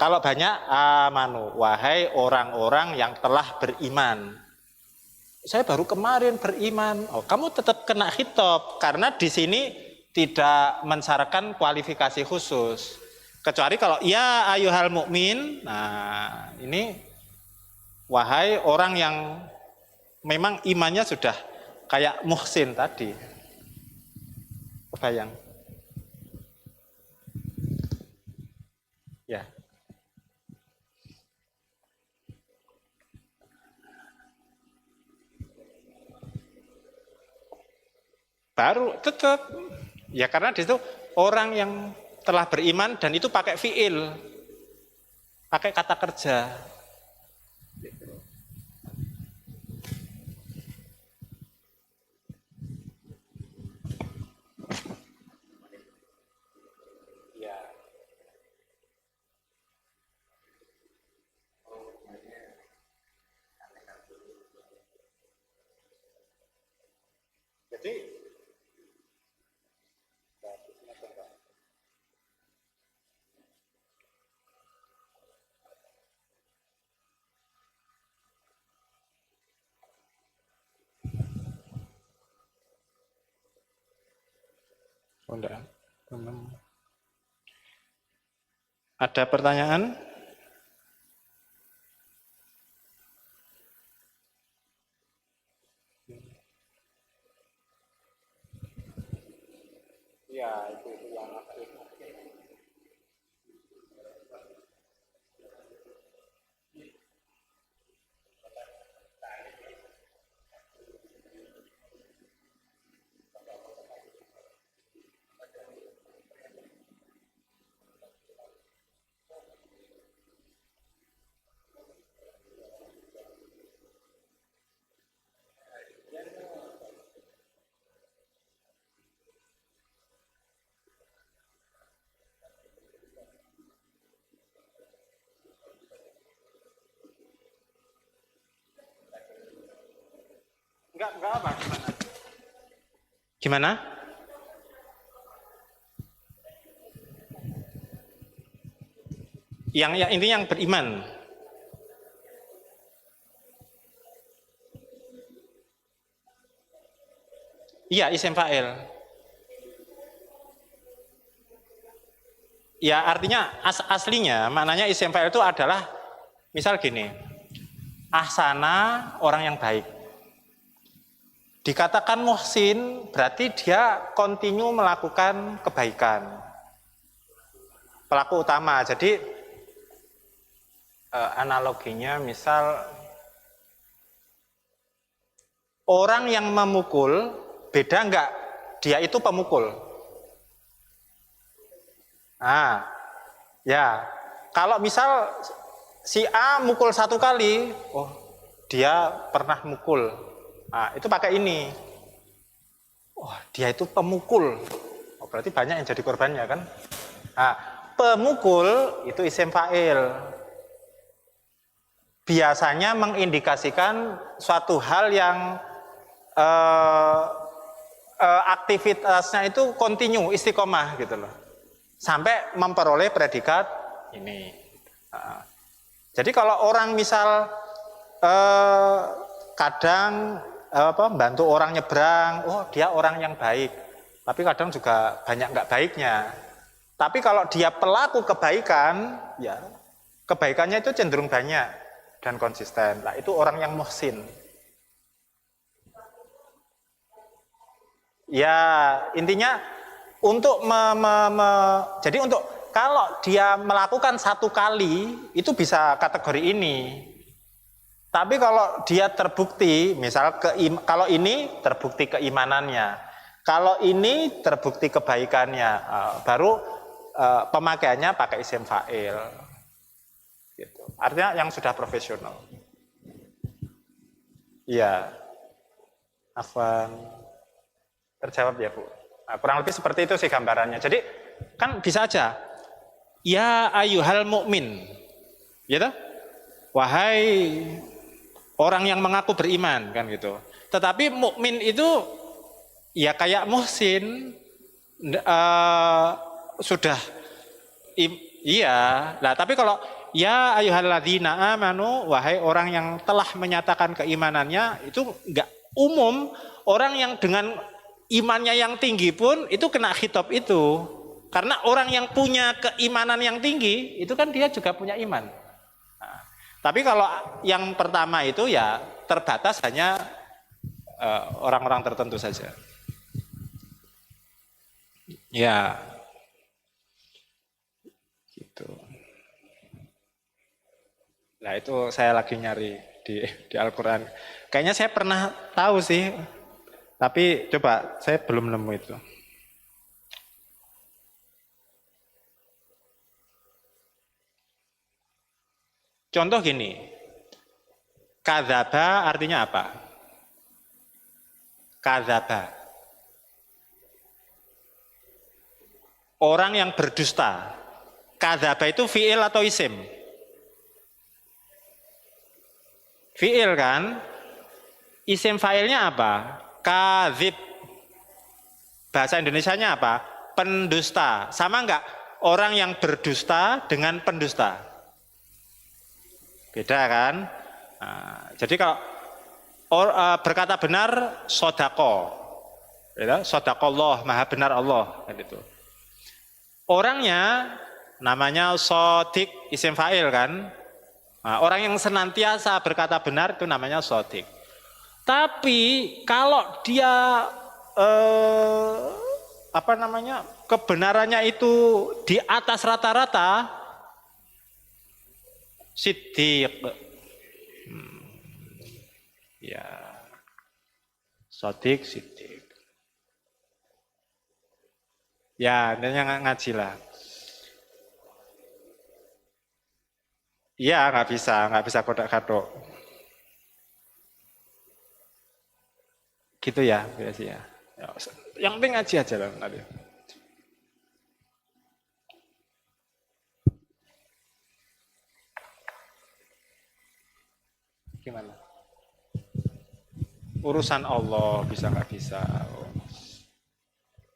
Kalau banyak amanu, wahai orang-orang yang telah beriman. Saya baru kemarin beriman. Oh, kamu tetap kena khitab karena di sini tidak mensyaratkan kualifikasi khusus. Kecuali kalau ya ayyuhal mukmin. Nah, ini wahai orang yang memang imannya sudah kayak muhsin tadi. Kebayang? Ya. Baru tetap. Ya karena di situ orang yang telah beriman dan itu pakai fiil. Pakai kata kerja. Jadi ada pertanyaan? Enggak apa, gimana? Gimana? Yang ya, intinya yang beriman. Iya, isim fa'il. Ya artinya aslinya maknanya isim fa'il itu adalah misal gini. Ahsana orang yang baik. Dikatakan muhsin berarti dia kontinu melakukan kebaikan. Pelaku utama. Jadi analoginya misal orang yang memukul beda enggak dia itu pemukul. Nah, ya kalau misal si A mukul 1 kali, oh dia pernah mukul. Nah, itu pakai ini. Oh, dia itu pemukul. Oh, berarti banyak yang jadi korbannya kan? Nah, pemukul itu isim fa'il. Biasanya mengindikasikan suatu hal yang aktivitasnya itu kontinu, istiqomah gitu loh. Sampai memperoleh predikat ini. Nah, jadi kalau orang misal kadang bantu orang nyebrang, oh dia orang yang baik. Tapi kadang juga banyak nggak baiknya. Tapi kalau dia pelaku kebaikan, ya kebaikannya itu cenderung banyak dan konsisten. Nah itu orang yang muhsin. Ya intinya untuk jadi untuk kalau dia melakukan 1 kali itu bisa kategori ini. Tapi kalau dia terbukti, misal kalau ini terbukti keimanannya, kalau ini terbukti kebaikannya, baru pemakaiannya pakai isim fa'il. Gitu. Artinya yang sudah profesional. Iya. Afwan. Terjawab ya Bu. Nah, kurang lebih seperti itu sih gambarannya. Jadi kan bisa aja. Ya ayyuhal mu'min. Gitu. Wahai orang yang mengaku beriman kan gitu. Tetapi mukmin itu ya kayak muhsin sudah iya. Nah, tapi kalau ya ayyuhalladzina amanu wahai orang yang telah menyatakan keimanannya itu enggak umum, orang yang dengan imannya yang tinggi pun itu kena khitab itu. Karena orang yang punya keimanan yang tinggi itu kan dia juga punya iman. Tapi kalau yang pertama itu ya terbatas hanya orang-orang tertentu saja. Ya, gitu. Nah itu saya lagi nyari di Al-Quran. Kayaknya saya pernah tahu sih, tapi coba saya belum nemu itu. Contoh gini, kadzaba artinya apa? Kadzaba. Orang yang berdusta. Kadzaba itu fi'il atau isim? Fi'il kan? Isim fa'ilnya apa? Kadzib. Bahasa Indonesianya apa? Pendusta. Sama enggak? Orang yang berdusta dengan pendusta. Beda kan? Nah, jadi kalau berkata benar, sodako. Sodakollah, maha benar Allah. Gitu. Orangnya namanya sodik, isim fa'il kan. Nah, orang yang senantiasa berkata benar itu namanya sodik. Tapi kalau dia kebenarannya itu di atas rata-rata, siddiq. Ya, sodik, siddiq. Ya, intinya ngaji lah. Iya, nggak bisa kodak-kadok. Gitu ya, biasa ya. Yang penting ngaji aja lah nanti. Gimana? urusan Allah, bisa nggak bisa.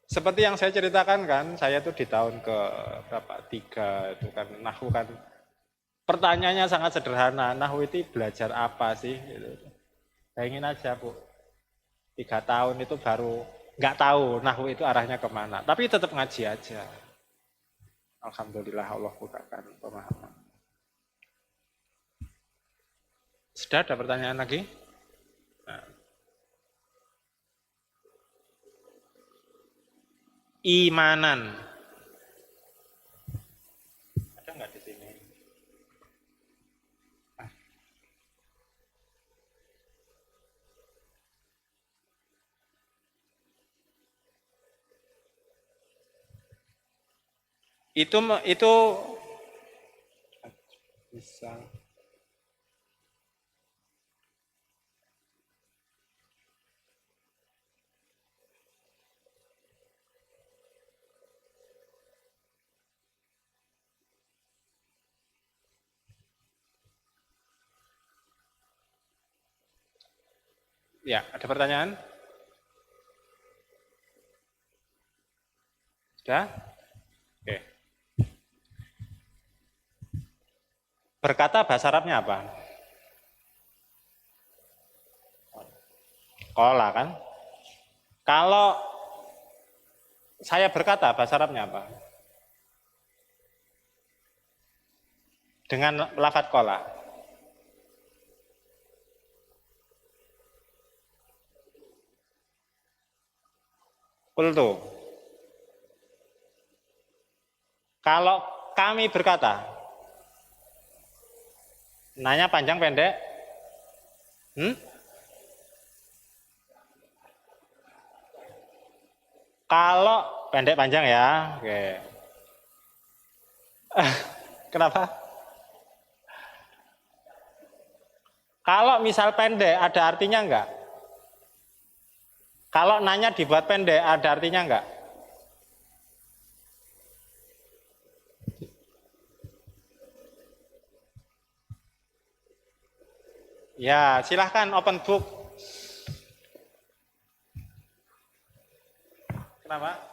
Seperti yang saya ceritakan kan, saya tuh di tahun ke berapa, 3 itu kan, nahwu kan. Pertanyaannya sangat sederhana, nahwu itu belajar apa sih? Gitu. Bayangin aja Bu, 3 tahun itu baru nggak tahu nahwu itu arahnya kemana, tapi tetap ngaji aja. Alhamdulillah Allah bukakan pemahaman. Sudah ada pertanyaan lagi? Nah. Imanan. Ada nggak di sini? Itu bisa. Ya, ada pertanyaan? Sudah? Oke. Berkata bahasa Arabnya apa? Kola kan? Kalau saya berkata bahasa Arabnya apa? Dengan lafadz kola. Kultu. Kalau kami berkata, nanya panjang pendek? Kalau pendek panjang ya, oke. Kenapa? Kalau misal pendek ada artinya enggak? Kalau nanya dibuat pendek ada artinya enggak? Ya, silahkan open book. Kenapa?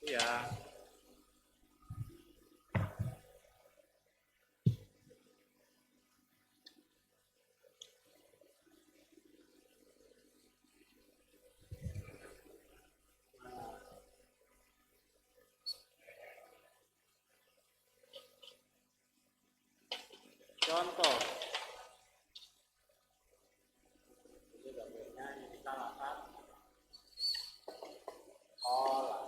Iya. Contoh. Ini gambarnya ini kita makan kola.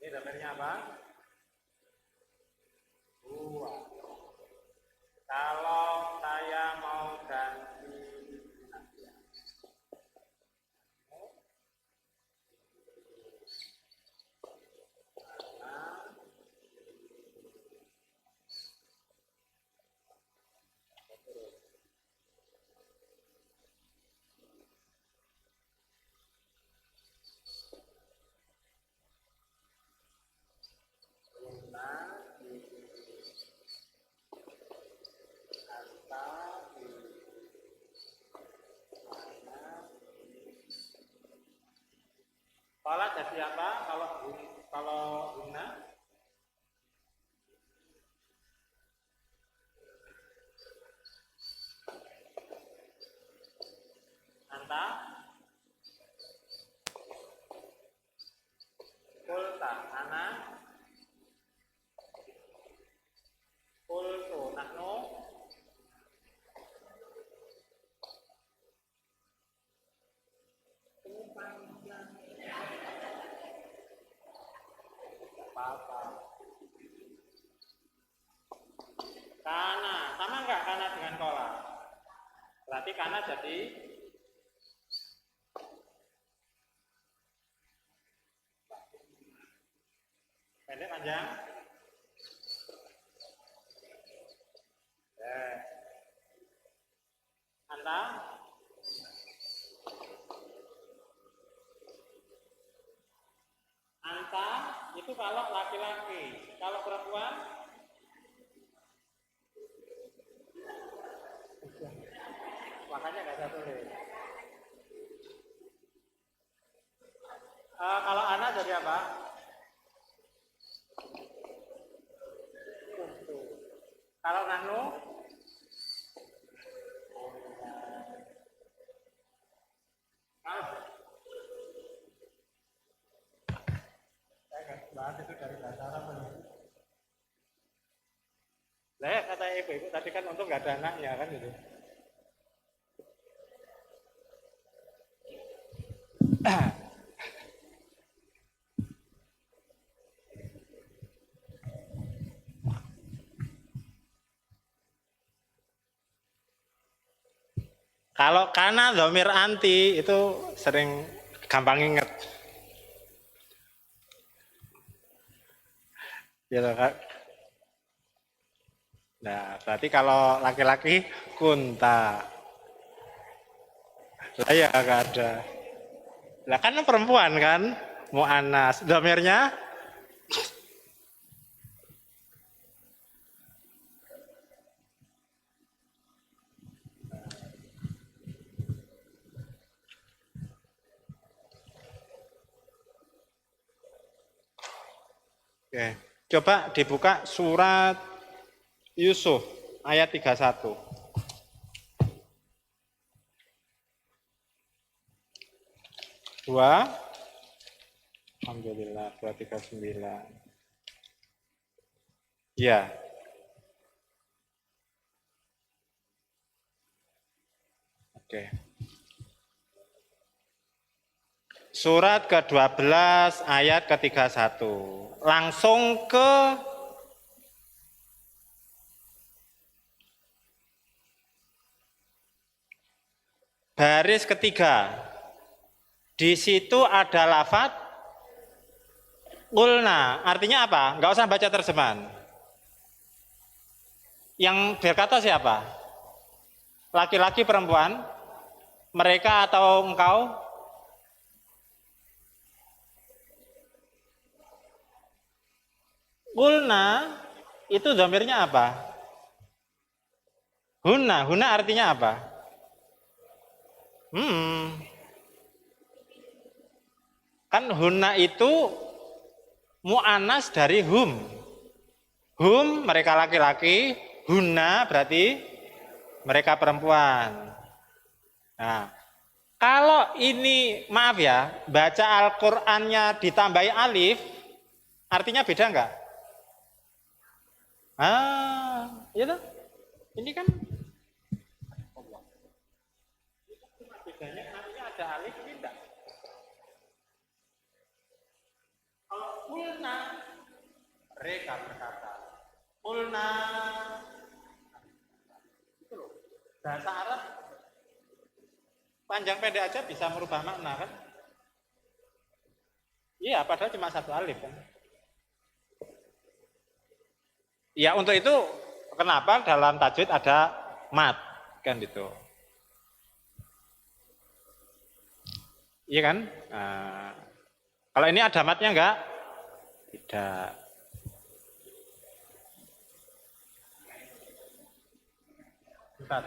Ini gambarnya apa? Buah. Kalau saya mau ganti kola jadi apa? Kalau guna anta kulta ana kultu nahnu apa? Kana sama enggak kana dengan kola? Berarti kana jadi panjang. Anta. Anta itu kalau laki-laki. Kalau perempuan makanya nggak saya tulis. Kalau anak jadi apa? Kalau nanu? Saya nggak bahas itu dari bahasa Arab. Lah kata ibu tadi kan untuk nggak ada anaknya kan gitu. Kalau kana domir anti itu sering gampang inget. Gitu kan. Nah, berarti kalau laki-laki kunta. Lah ya gak ada. Lah kan perempuan kan, mu'anas. Domirnya oke. Coba dibuka surat Yusuf ayat 31. Dua. Alhamdulillah 239. Ya. Oke. Surat ke-12 ayat ke-31. Langsung ke baris ketiga. Di situ ada lafaz qulna. Artinya apa? Enggak usah baca terjemahan. Yang berkata siapa? Laki-laki, perempuan? Mereka atau engkau? Qulna itu dhamirnya apa? Huna. Huna artinya apa? Kan huna itu mu'anas dari hum. Hum mereka laki-laki, huna berarti mereka perempuan. Nah, kalau ini maaf ya, baca Al-Qur'annya ditambahi alif, artinya beda enggak? Iya toh? Ini kan bedanya artinya ada alif ini enggak? Kalau kulna mereka berkata, kulna itu loh. Bahasa Arab panjang pendek aja bisa merubah makna kan? Iya, padahal cuma satu alif kan. Ya untuk itu kenapa dalam tajwid ada mat kan gitu. Iya kan? Nah, kalau ini ada matnya enggak? Tidak. Bentar.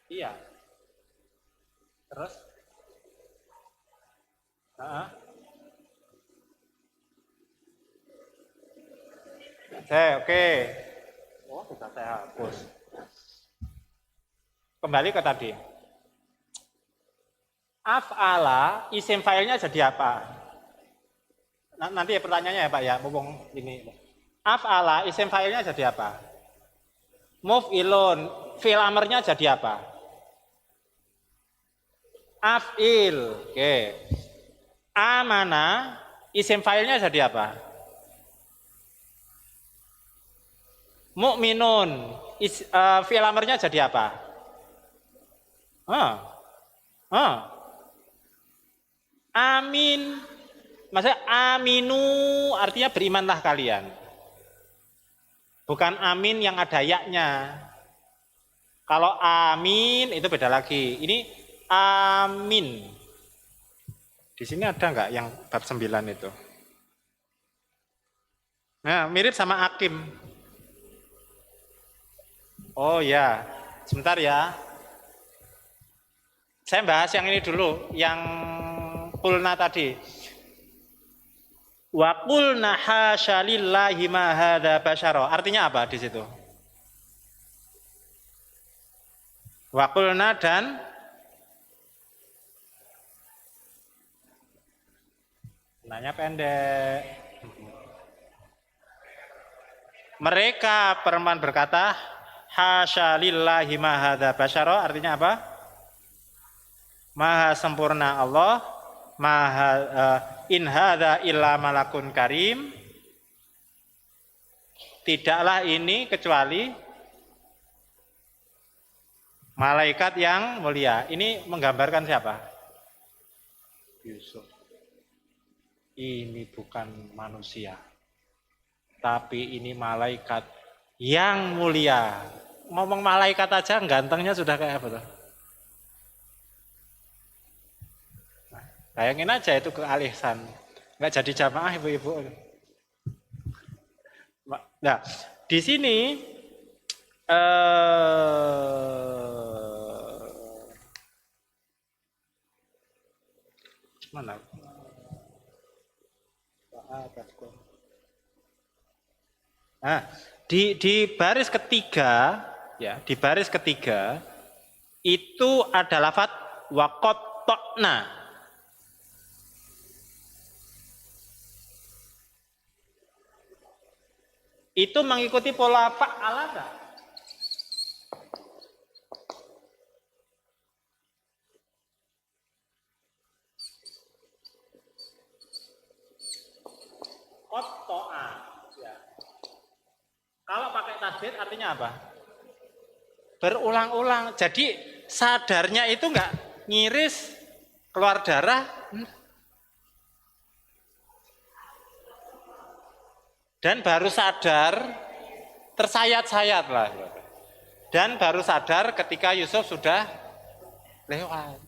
Iya. Terus? Oke. Oh, sudah saya hapus. Kembali ke tadi. Af'ala, isim filenya jadi apa? Nanti ya pertanyaannya ya Pak ya, mumpung ini. Af'ala, isim filenya jadi apa? Muf'ilun, fi'il amarnya jadi apa? Af'il. Oke. Amana, isim filenya jadi apa? Mukminun. Fi'il amarnya jadi apa? Ah, ah. Amin. Maksudnya aminu artinya berimanlah kalian. Bukan amin yang ada yaknya. Kalau amin itu beda lagi. Ini amin. Di sini ada nggak yang bab 9 itu? Nah, mirip sama akim. Oh ya, sebentar ya. Saya bahas yang ini dulu, yang qulna tadi. Wa qulna hasya lillahi ma hadza basyara. Artinya apa di situ? Wa qulna dan nanya pendek. Mereka perempuan berkata, hasya lillahi ma hadza basyara. Artinya apa? Maha sempurna Allah, maha in hadza illa malakun karim. Tidaklah ini kecuali malaikat yang mulia. Ini menggambarkan siapa? Yusuf. Ini bukan manusia, tapi ini malaikat yang mulia. Ngomong malaikat aja gantengnya sudah kayak apa tuh? Bayangin aja itu kealisan, nggak jadi jamaah ibu-ibu. Nah, di sini mana? Nah, di baris ketiga, ya, di baris ketiga itu ada lafadz waqatta'na. Itu mengikuti pola fa'ala enggak? Qatta'a. Ya. Kalau pakai tasdid artinya apa? Berulang-ulang. Jadi sadarnya itu enggak ngiris, keluar darah. Dan baru sadar, tersayat-sayat lah. Dan baru sadar ketika Yusuf sudah lewat.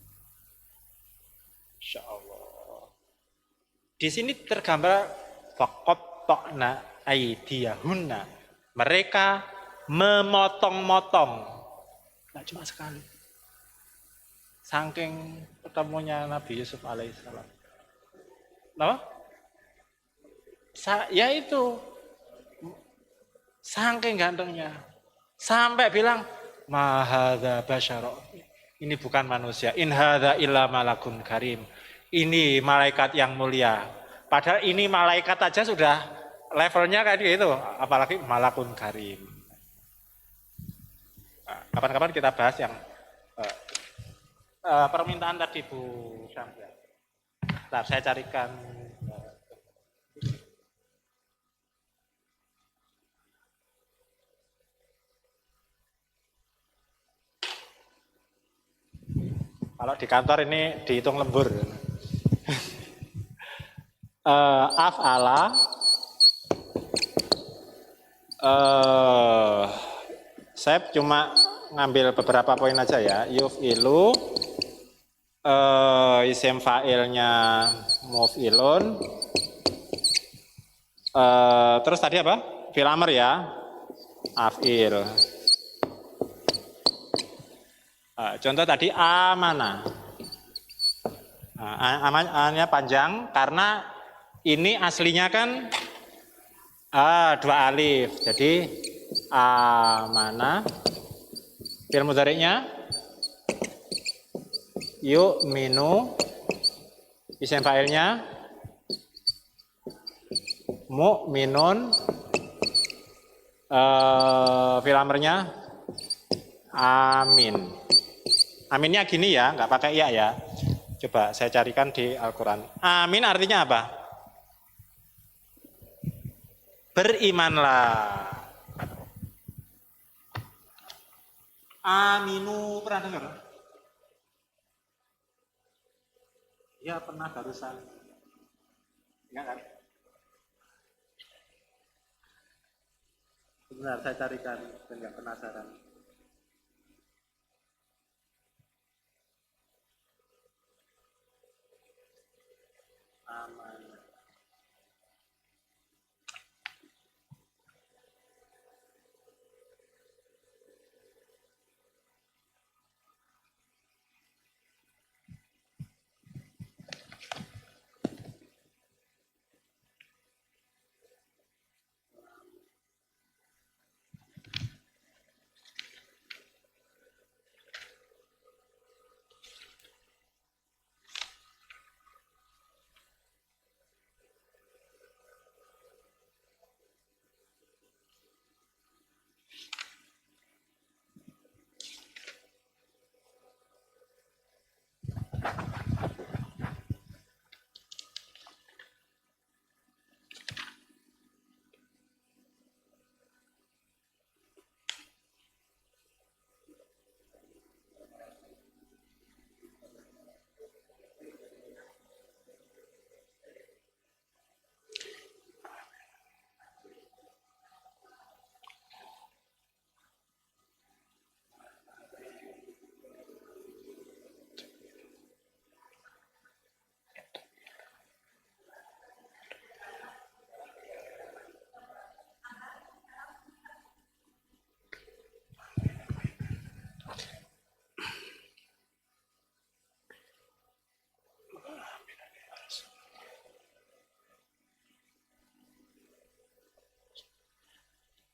Insya Allah. Di sini tergambar faqatta'na aydiyahunna. Mereka memotong-motong. Tidak cuma sekali. Saking ketemunya Nabi Yusuf alaihissalam. Kenapa? Ya itu, saking gantengnya, sampai bilang ma hadza basyara, ini bukan manusia, in hadza illa malakun karim, ini malaikat yang mulia. Padahal ini malaikat aja sudah levelnya kayak gitu, apalagi malakun karim. Kapan-kapan kita bahas yang permintaan tadi Bu Syamsia. Nah, saya carikan. Kalau di kantor ini dihitung lembur. Af'ala. Saya cuma ngambil beberapa poin aja ya. Yuf'ilu. Isim fa'ilnya muf'ilun. Terus tadi apa? Fi'il amr ya. Af'il. Contoh tadi amanah. Amanahnya panjang karena ini aslinya kan dua alif. Jadi amanah. Fi'il mudhari'nya yu'minu. Isim fa'ilnya mu'minun. Fi'il amrnya amin. Aminnya gini ya, nggak pakai ya. Coba saya carikan di Al-Quran. Amin artinya apa? Berimanlah. Aminu, pernah dengar? Ya pernah barusan. Enggak kan? Benar, saya carikan dan nggak penasaran. Aman.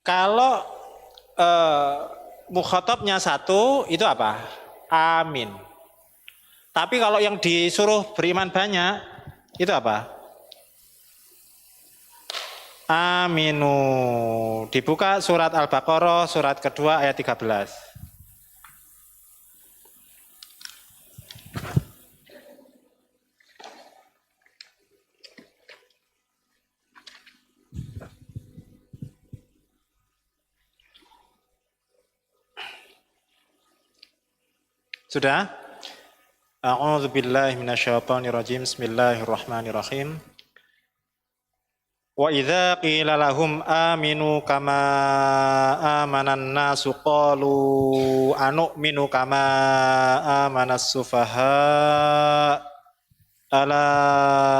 Kalau mukhatabnya satu, itu apa? Amin. Tapi kalau yang disuruh beriman banyak, itu apa? Aminu. Dibuka surat Al-Baqarah, surat kedua ayat 13. Sudah? A'udzu billahi minasyaitonir rajim. Bismillahirrahmanirrahim. Wa idza qila lahum aminu kama amanan nasu qalu anu'minu kama amanas sufaha ala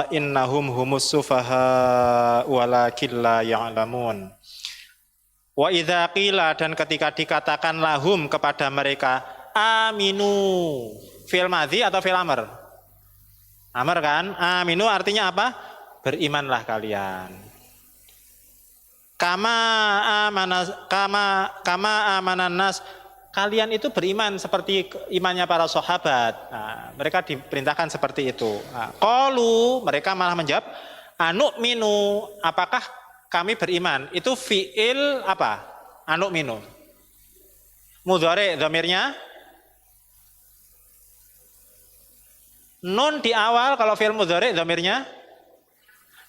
innahum humus sufaha walakin la ya'lamun. Wa idza qila, dan ketika dikatakan lahum kepada mereka, aminu, fi'il madhi atau fi'il amr? Amr kan? Aminu artinya apa? Berimanlah kalian. Kama amanan nas, kalian itu beriman seperti imannya para sahabat. Nah, mereka diperintahkan seperti itu. Nah, qalu, mereka malah menjawab, anu'minu, apakah kami beriman? Itu fi'il apa? Anu'minu. Mudhari dhamirnya nun di awal, kalau fi'il mudhari dhamirnya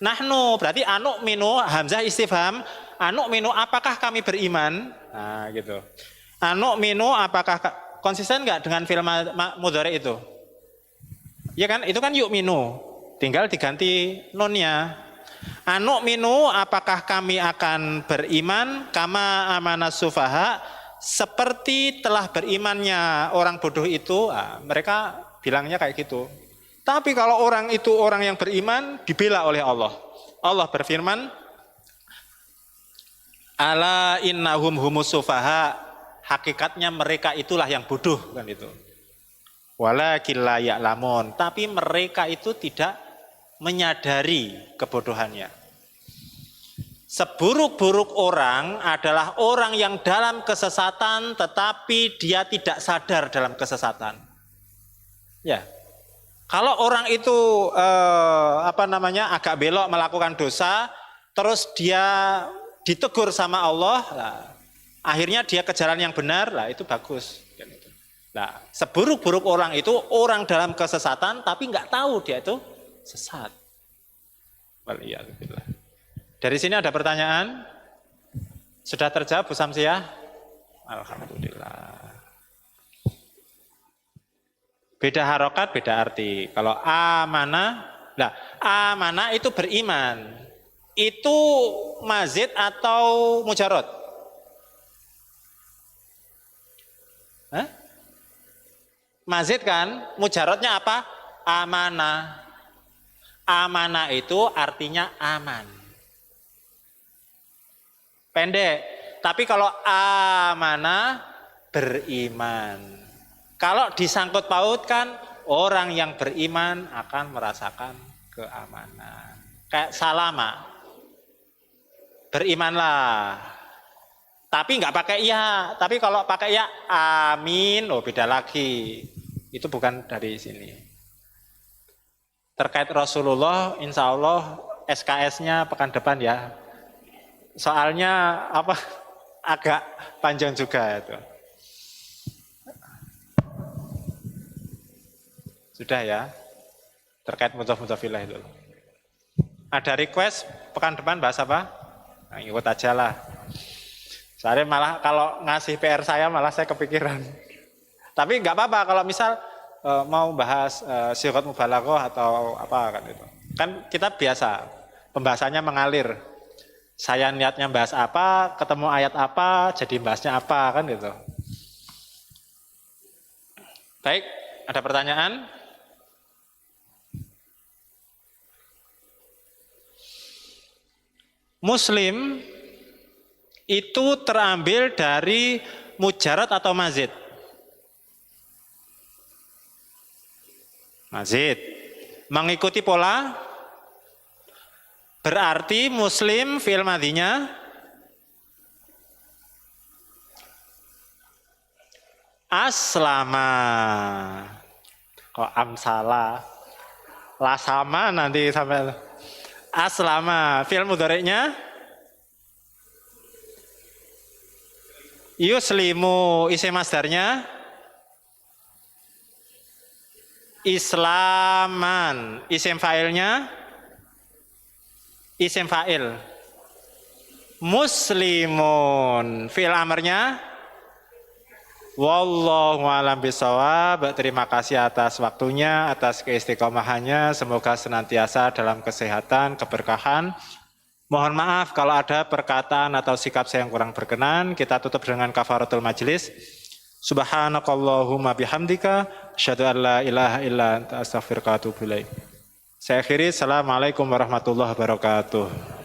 nahnu, berarti anu'minu, hamzah istifham, anu'minu, apakah kami beriman? Nah, gitu. Anu'minu, apakah konsisten nggak dengan fi'il mudhari itu? Ya kan, itu kan yu'minu, tinggal diganti nunnya. Anu'minu, apakah kami akan beriman kama amanas sufaha, seperti telah berimannya orang bodoh itu. Nah, mereka bilangnya kayak gitu. Tapi kalau orang itu orang yang beriman, dibela oleh Allah. Allah berfirman, ala innahum humus sufaha, hakikatnya mereka itulah yang bodoh, kan itu. Walakin la ya'lamun, tapi mereka itu tidak menyadari kebodohannya. Seburuk-buruk orang adalah orang yang dalam kesesatan tetapi dia tidak sadar dalam kesesatan. Ya. Kalau orang itu agak belok melakukan dosa, terus dia ditegur sama Allah, nah, akhirnya dia ke jalan yang benar, lah itu bagus. Nah, seburuk-buruk orang itu orang dalam kesesatan tapi nggak tahu dia itu sesat. Waliyahillah. Dari sini ada pertanyaan? Sudah terjawab Bu Samsiah? Alhamdulillah. Beda harokat, beda arti. Kalau amanah, nah amanah itu beriman. Itu mazid atau mujarot? Hah? Mazid kan, mujarotnya apa? Amanah. Amanah itu artinya aman. Pendek. Tapi kalau amanah beriman. Kalau disangkut pautkan, orang yang beriman akan merasakan keamanan. Kayak salama. Berimanlah. Tapi nggak pakai ya. Tapi kalau pakai ya, amin. Oh, beda lagi. Itu bukan dari sini. Terkait Rasulullah, insya Allah SKS-nya pekan depan ya. Soalnya apa? Agak panjang juga itu. Sudah ya, terkait mudhaf-mudhafillah itu. Ada request pekan depan bahas apa? Nah, ikut aja lah. Saya malah kalau ngasih PR saya malah saya kepikiran. Tapi nggak apa-apa kalau misal mau bahas sighat mubalaghah atau apa kan itu. Kan kita biasa pembahasannya mengalir. Saya niatnya bahas apa, ketemu ayat apa, jadi bahasnya apa kan gitu. Baik, ada pertanyaan? Muslim itu terambil dari mujarad atau mazid? Mazid. Mengikuti pola, berarti muslim fi'il madhinya aslama. Kok amsala? Lasama nanti sampai aslama. Fi'il mudhari'nya yuslimu. Isim masdarnya islaman. Isim fa'ilnya isim fa'il muslimun. Fi'il amarnya wallahu a'lam bishawab. Terima kasih atas waktunya, atas keistiqomahannya. Semoga senantiasa dalam kesehatan, keberkahan. Mohon maaf kalau ada perkataan atau sikap saya yang kurang berkenan. Kita tutup dengan kafaratul majlis. Subhanakallahumma bihamdika asyhadu an la ilaha illa anta astaghfiruka wa atubu ilaik. Saya akhiri. Assalamualaikum warahmatullahi wabarakatuh.